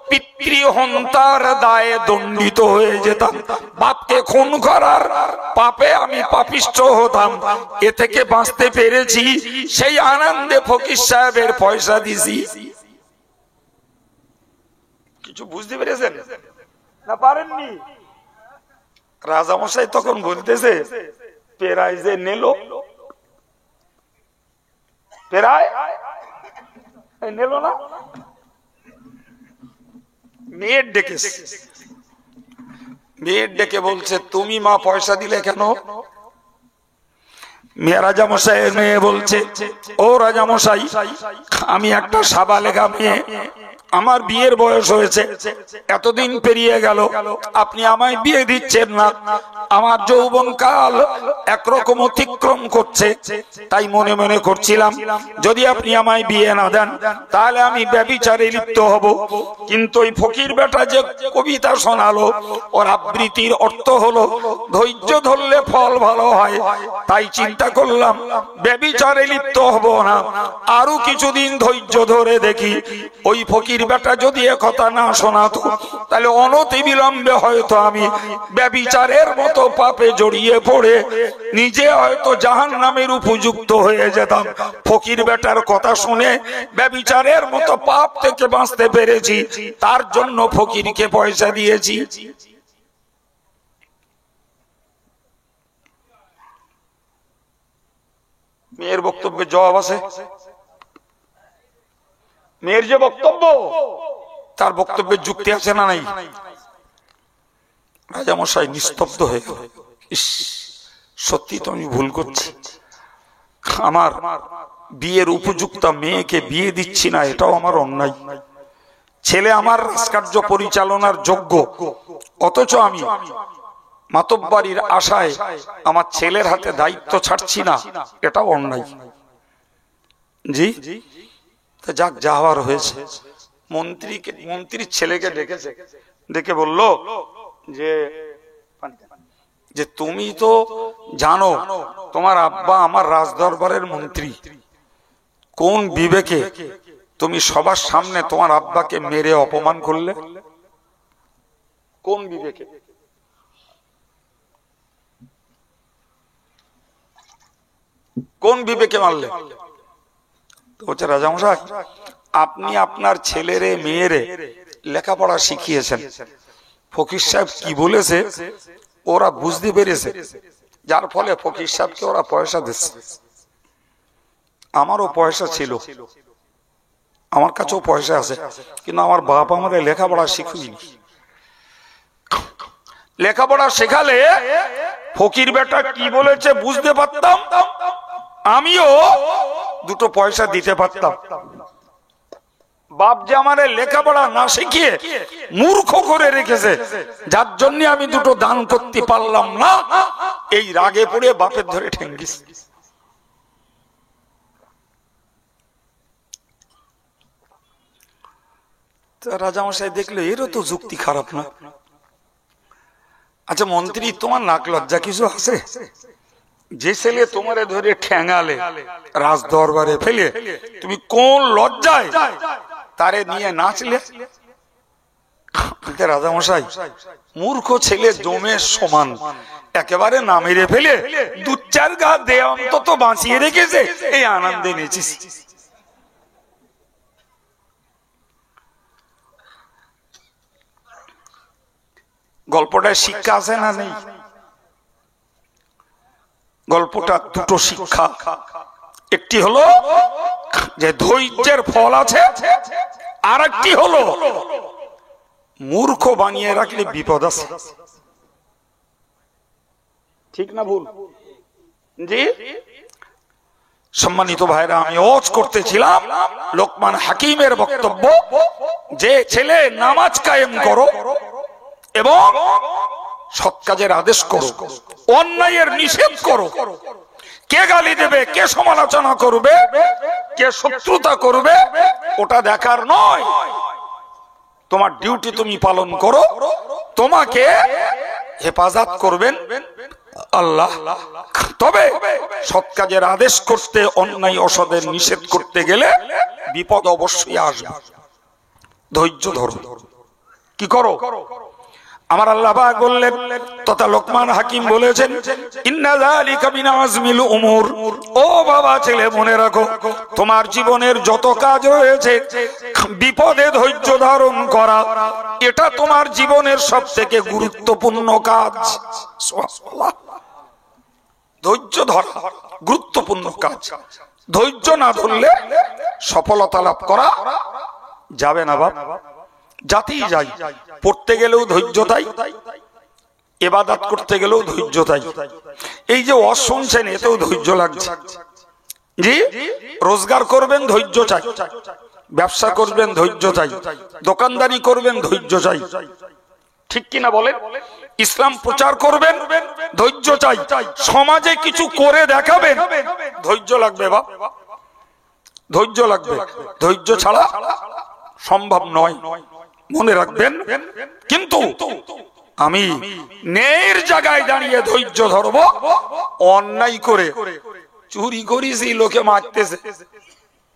S1: পিতৃহন্তার দায়ে দণ্ডিত হয়ে যেতাম, বাপকে খুন করার পাপে আমি পাপিষ্ঠ হতাম। এ থেকে বাঁচতে পেরেছি, সেই আনন্দে ফকির সাহেবের পয়সা দিছি। কিছু বুঝতে পেরেছেন না পারেননি? রাজামশাই তখন বলতেছে, পেরাই যে নেল, পেরাই নেল না। মেয়ের ডেকে, মেয়ের ডেকে বলছে, তুমি মা পয়সা দিলে কেন? রাজামশাইয়ের মেয়ে বলছে, ও রাজামশাই, আমি একটা সাবালেগা মেয়ে, আমার বিয়ের বয়স হয়েছে, এতদিন পেরিয়ে গেল, আপনি আমায় বিয়ে দিচ্ছেন না, আমার যৌবন কাল একরকম অতিক্রম করছে, তাই মনে মনে করছিলাম যদি আপনি আমায় বিয়ে না দেন তাহলে আমি ব্যভিচারে লিপ্ত হব। কিন্তু ওই ফকির বেটা যে কবিতা শোনালো, ওর আবৃত্তির অর্থ হলো ধৈর্য ধরলে ফল ভালো হয়, তাই চিন্তা করলাম ব্যভিচারে লিপ্ত হব না, আরো কিছুদিন ধৈর্য ধরে দেখি। ওই ফকির বেটা যদি একথা না শোনাতো তাহলে অনতি বিলম্বে হয়তো আমি ব্যভিচারের মতো পাপে জড়িয়ে পড়ে নিজে হয়তো জাহান্নামের উপযুক্ত হয়ে যেতাম। ফকির বেটার কথা শুনে ব্যভিচারের মতো পাপ থেকে বাঁচতে পেরেছি, তার জন্য ফকিরকে পয়সা দিয়েছি। মেয়ের বক্তব্যের জবাব আছে? মেয়ের যে বক্তব্য, তার বক্তব্যের যুক্তি আছে না নাই? রাজামশাই নিস্তব্ধ হয়ে গেল। সত্যি তো আমি ভুল করছি, আমার বিয়ের উপযুক্ত মেয়েকে বিয়ে দিচ্ছি না, এটাও আমার অন্যায়। ছেলে আমার রাজকার্য পরিচালনার যোগ্য, অথচ আমি মাতব্বাড়ির আশায় আমার ছেলের হাতে দায়িত্ব ছাড়ছি না, এটাও অন্যায়। জি, যাক, যা হওয়ার হয়েছে। মন্ত্রীর ছেলেকে ডেকেছে, ডেকে বলল যে যে তুমি তো জানো তোমার আব্বা আমার রাজদরবারের মন্ত্রী, কোন বিবেকে তুমি সবার সামনে তোমার আব্বাকে মেরে অপমান করলে? কোন বিবেকে? কোন বিবেকে মারলে? বলছে রাজামশাই, আপনি আপনার ছেলেরে মেয়েরে লেখাপড়া শিখিয়েছেন, ফকির সাহেব কি বলেছে ওরা বুঝতে পেরেছে, যার ফলে ফকির সাহেবকে ওরা পয়সা দিচ্ছে। আমারও পয়সা ছিল, আমার কাছেও পয়সা আছে, কিন্তু আমার বাপ আমাদের লেখাপড়া শিখুইনি। লেখাপড়া শেখালে ফকির বেটা কি বলেছে বুঝতে পারতাম, আমিও দুটো পয়সা দিতে পারতাম। বাপ যে আমারে লেখাপড়া না শিখিয়ে মূর্খ করে রেখেছে, যার জন্য আমি দুটো দান করতে পারলাম না, এই রাগে পড়ে বাপের ধরে ঠেঙ্গিস। রাজামশাই দেখলো এরও তো যুক্তি খারাপ না। আচ্ছা মন্ত্রী, তোমার নাক লজ্জা কিছু আছে? যে ছেলে তোমারে ধরে ঠ্যাঙালে রাজ দরবারে ফেলে, তুমি কোন লজ্জায় তারে নিয়ে নাচলে? রাজামশাই, মূর্খ ছেলে জমের সমান, একেবারে না মেরে ফেলে দু চার গা দে অন্তত বাঁচিয়ে রেখেছে, এই আনন্দে নেচিস। গল্পটায় শিক্ষা আছে না নেই? গল্পটা দুটো শিক্ষা, একটি হলো যে ধৈর্যের ফল আছে, আর একটি হলো মূর্খ বানিয়ে রাখলে বিপদ আছে। ঠিক না ভুল? জি সম্মানিত ভাইরা, আমি ওয়াজ করতেছিলাম লোকমান হাকিমের বক্তব্য, যে ছেলে নামাজ কায়েম করো এবং সৎ কাজের আদেশ করো, অন্যায়ের নিষেধ করো। কে গালি দেবে, কে সমালোচনা করবে, কে শত্রুতা করবে, ওটা দেখার নয়। তোমার ডিউটি তুমি পালন করো, তোমাকে হেফাজত করবেন আল্লাহ। তবে সৎ কাজের আদেশ করতে, অন্যায় অসদের নিষেধ করতে গেলে বিপদ অবশ্যই আসবে। ধৈর্য ধরো। কি করো? আমার আল্লাহ পাক বললেন, তথা লোকমান হাকিম বলেছেন, ইন্না যালিকা মিন আজমিল উমুর। ও বাবা ছেলে, মনে রাখো, তোমার জীবনের যত কাজ রয়েছে, বিপদে ধৈর্য ধারণ করা এটা তোমার জীবনের সবথেকে গুরুত্বপূর্ণ কাজ। সুবহানাল্লাহ। ধৈর্য ধরা গুরুত্বপূর্ণ কাজ। ধৈর্য না ধরলে সফলতা লাভ করা যাবে না। বাপ জাতিই যাই, পড়তে গেলেও ধৈর্য তাই, ইবাদত করতে গেলেও ধৈর্য তাই। এই যে ওয়াজ শুনছেন, এতেও ধৈর্য লাগছে। জি, রোজগার করবেন ধৈর্য চাই, ব্যবসা করবেন ধৈর্য চাই, দোকানদারি করবেন ধৈর্য চাই। ঠিক কিনা বলেন? ইসলাম প্রচার করবেন ধৈর্য চাই, সমাজে কিছু করে দেখাবেন ধৈর্য লাগবে। বাপ ধৈর্য লাগবে, ধৈর্য ছাড়া সম্ভব নয়, মনে রাখবেন। কিন্তু আমি ন্যায়ের জায়গায় দাঁড়িয়ে ধৈর্য ধরবো, অন্যায় করে চুরি করেছি লোকে মারতেছে,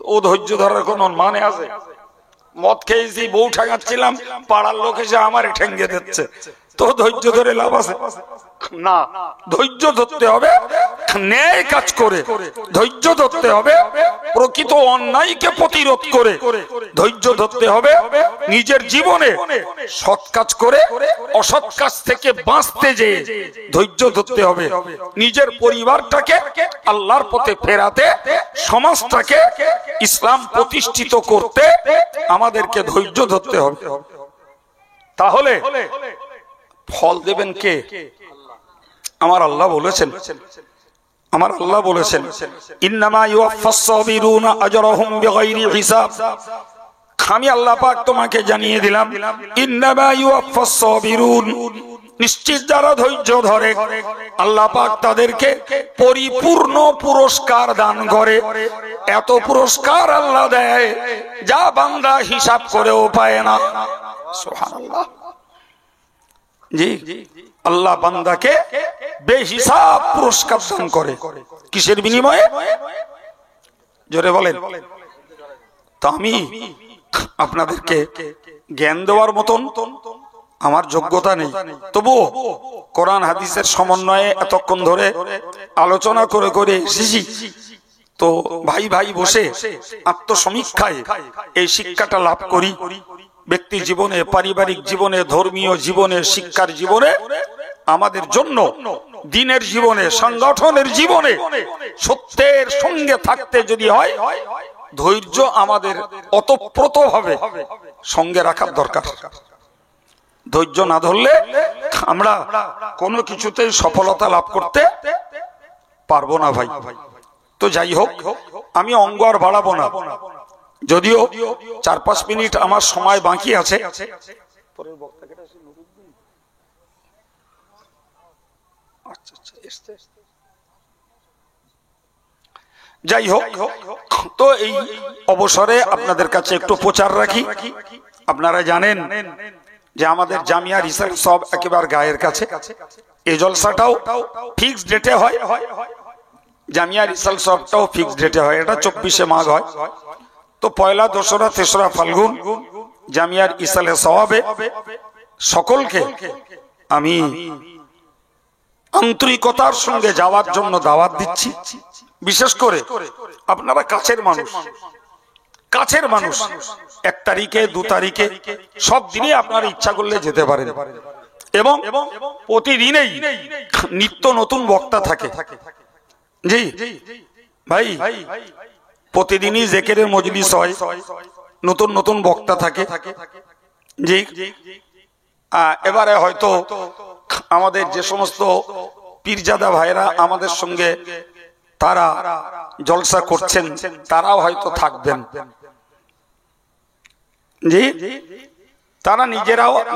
S1: ও ধৈর্য ধরার কোন মানে আছে? মদ খেয়েছি, বউ ঠেঙাচ্ছিলাম, পাড়ার লোক এসে আমারে ঠেঙ্গে দিচ্ছে, তো ধৈর্য ধরে লাভ আছে না। ধৈর্য ধরতে হবে ন্যায় কাজ করে, ধৈর্য ধরতে হবে প্রকৃত অন্যায়কে প্রতিরোধ করে, ধৈর্য ধরতে হবে নিজের জীবনে সৎ কাজ করে অসৎ কাজ থেকে বাঁচতে যেয়ে ধৈর্য ধরতে হবে, নিজের পরিবারটাকে আল্লাহর পথে ফেরাতে, সমাজটাকে ইসলাম প্রতিষ্ঠিত করতে আমাদেরকে ধৈর্য ধরতে হবে। তাহলে ফল দেবেন কে? আমার আল্লাহ বলেছেন, আমার আল্লাহ বলেছেন, ইন্নামা ইউওয়াফাস সাবিরুনা আজরাহুম বিগাইরি হিসাব। আমি আল্লাহ পাক তোমাকে জানিয়ে দিলাম, ইন্নামা ইউওয়াফাস সাবিরুন, নিশ্চিত যারা ধৈর্য ধরে আল্লাহ পাক তাদেরকে পরিপূর্ণ পুরস্কার দান করে। এত পুরস্কার আল্লাহ দেয় যা বান্দা হিসাব করেও পায় না। সুবহানাল্লাহ। জি, আল্লাহ বান্দাকে বেহিসাব পুরস্কার দান করে। কিসের বিনিময়ে? জোরে বলেন। তো আমি আপনাদেরকে জ্ঞান দেওয়ার মতন আমার যোগ্যতা নেই, তবুও কোরআন হাদিসের সমন্বয়ে এতক্ষণ ধরে আলোচনা করে করে এসেছি। তো ভাই ভাই বসে আত্মসমীক্ষায় এই শিক্ষাটা লাভ করি। ব্যক্তি জীবনে, পারিবারিক জীবনে, ধর্মীয় জীবনে, শিক্ষার জীবনে, আমাদের জন্য দিনের জীবনে, সংগঠনের জীবনে সত্যের সঙ্গে থাকতে যদি হয়, ধৈর্য আমাদের অতপ্রতভাবে সঙ্গে রাখার দরকার। ধৈর্য না ধরলে আমরা কোনো কিছুতেই সফলতা লাভ করতে পারবো না ভাই। তো যাই হোক, আমি অঙ্গ আর বাড়াবো না, যদিও 4-5 মিনিট আমার সময় বাকি আছে। যাই হোক, তো এই অবসরে আপনাদের কাছে একটু প্রচার রাখি। আপনারা জানেন যে আমাদের জামিয়া রিসার্চ সব একেবারে গায়ের কাছে। এই জলসাটাও ফিক্সড ডেটে হয়, জামিয়া রিসার্চ সবটাও ফিক্সড ডেটে হয়। এটা 24শে মাঘ হয়। তো পয়লা, দোসরা, তেসরা ফাল্গুন জামিয়ার ইসালে সওয়াবে সকলকে আমি আন্তরিকতার সঙ্গে যাওয়ার জন্য দাওয়াত দিচ্ছি। বিশেষ করে আপনারা কাছের মানুষ, 1 তারিখে, 2 তারিখে, সব দিনে আপনারা ইচ্ছা করলে যেতে পারেন। এবং প্রতিদিনেই নিত্য নতুন বক্তা থাকে। জি ভাই, প্রতিদিনই জিকিরের মজলিস হয়, নতুন নতুন বক্তা থাকে। জি, এবারে হয়তো আমাদের যে সমস্ত পীরজাদা ভাইরা আমাদের সঙ্গে তারা জলসা করছেন, তারাও হয়তো থাকবেন। জি, তারা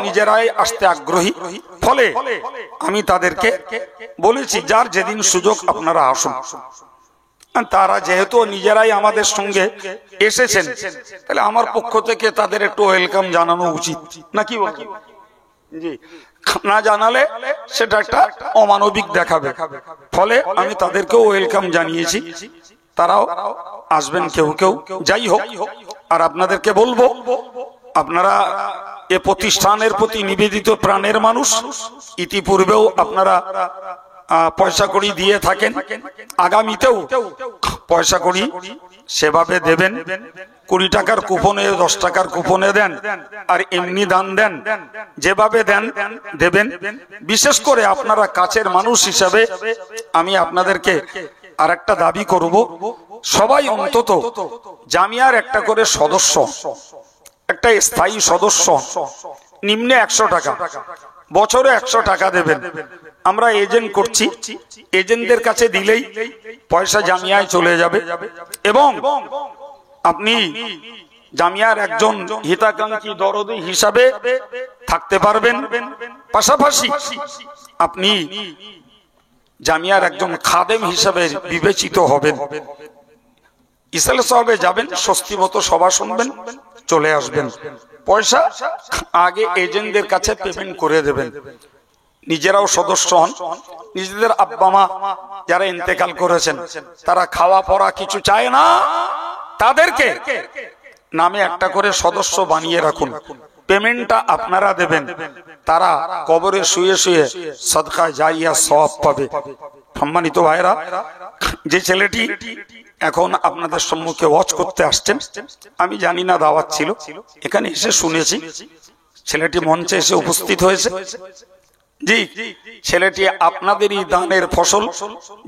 S1: নিজেরাই আসতে আগ্রহী। ফলে আমি তাদেরকে বলেছি, যার যেদিন সুযোগ আপনারা আসুন। তারা যেহেতু নিজেরাই আমাদের সঙ্গে এসেছেন, তাহলে আমার পক্ষ থেকে তাদের একটু ওয়েলকাম জানানো উচিত, নাকি বলছেন? জি, না জানালে সেটা একটা অমানবিক দেখাবে। ফলে আমি তাদেরকেও ওয়েলকাম জানিয়েছি, তারাও আসবেন কেউ কেউ। যাই হোক, আর আপনাদেরকে বলবো, আপনারা এ প্রতিষ্ঠানের প্রতি নিবেদিত প্রাণের মানুষ। ইতিপূর্বেও আপনারা পয়সা কড়ি দিয়ে থাকেন, আগামীতেও পয়সা কড়ি সেভাবে দেবেন। 20 টাকার কুপনে, 10 টাকার কুপনে দেন, আর এমনি দান দেন, যেভাবে দেন দেবেন। বিশেষ করে আপনারা কাছের মানুষ হিসাবে আমি আপনাদেরকে আর একটা দাবি করব, সবাই অন্তত জামিয়ার একটা করে সদস্য, একটা স্থায়ী সদস্য, নিম্নে 100 টাকা, বছরে 100 টাকা দেবেন। আমরা এজেন্ট করছি, এজেন্টদের কাছে দিলেই পয়সা জামিয়ায় চলে যাবে। এবং আপনি জামিয়ার একজন হিতাকাঙ্ক্ষী দরদি হিসাবে থাকতে পারবেন। পাশাপাশি আপনি জামিয়ার একজন খাদেম হিসাবে বিবেচিত হবেন। ইসালে সাহেবে যাবেন, স্বস্তি মতো সভা শুনবেন, চলে আসবেন। পয়সা আগে এজেন্টদের কাছে পেমেন্ট করে দেবেন। নিজেরাও সদস্য হন। নিজেদের আব্বা মা যারা ইন্তেকাল করেছেন, তারা খাওয়া পড়া কিছু চায় না, তাদেরকে নামে একটা করে সদস্য বানিয়ে রাখুন। পেমেন্টটা আপনারা দেবেন, তারা কবরে শুয়ে শুয়ে সদকা জারিয়া সওয়াব পাবে। সম্মানিত ভাইরা, যে ছেলেটি এখন আপনাদের সম্মুখে ওয়াজ করতে আসছেন, আমি জানি না দাওয়াত ছিল, এখানে এসে শুনেছি ছেলেটি মঞ্চে এসে উপস্থিত হয়েছে। জি, ছেলেটি আপনাদেরই দানের ফসল।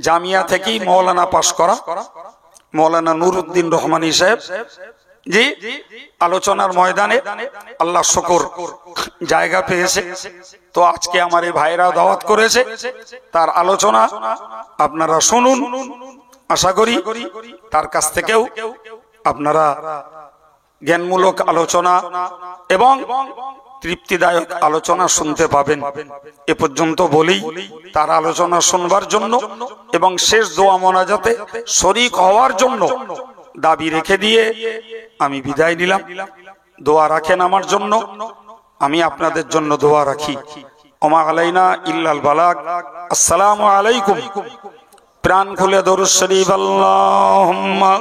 S1: জামিয়া থেকেই মৌলানা পাশ করা, মৌলানা নুরউদ্দিন রহমানী সাহেব। জি, আলোচনার ময়দানে আল্লাহ শুকর জায়গা পেয়েছে। তো আজকে আমার এই ভাইরা দাওয়াত করেছে, তার আলোচনা আপনারা শুনুন। আশা করি তার কাছ থেকেও আপনারা জ্ঞানমূলক আলোচনা এবং তৃপ্তিদায়ক আলোচনা শুনতে পাবেন। এ পর্যন্ত বলি, তার আলোচনা শুনবার জন্য এবং শেষ দোয়া মোনাজাতে শরীক হওয়ার জন্য দাবি রেখে দিয়ে আমি বিদায় নিলাম। দোয়া রাখেন আমার জন্য, আমি আপনাদের জন্য দোয়া রাখি। ওমা আলাইনা ইল্লাল বালাগ। আসসালামু আলাইকুম। প্রাণ খুলে দরুদ শরীফ আল্লাহুম্মা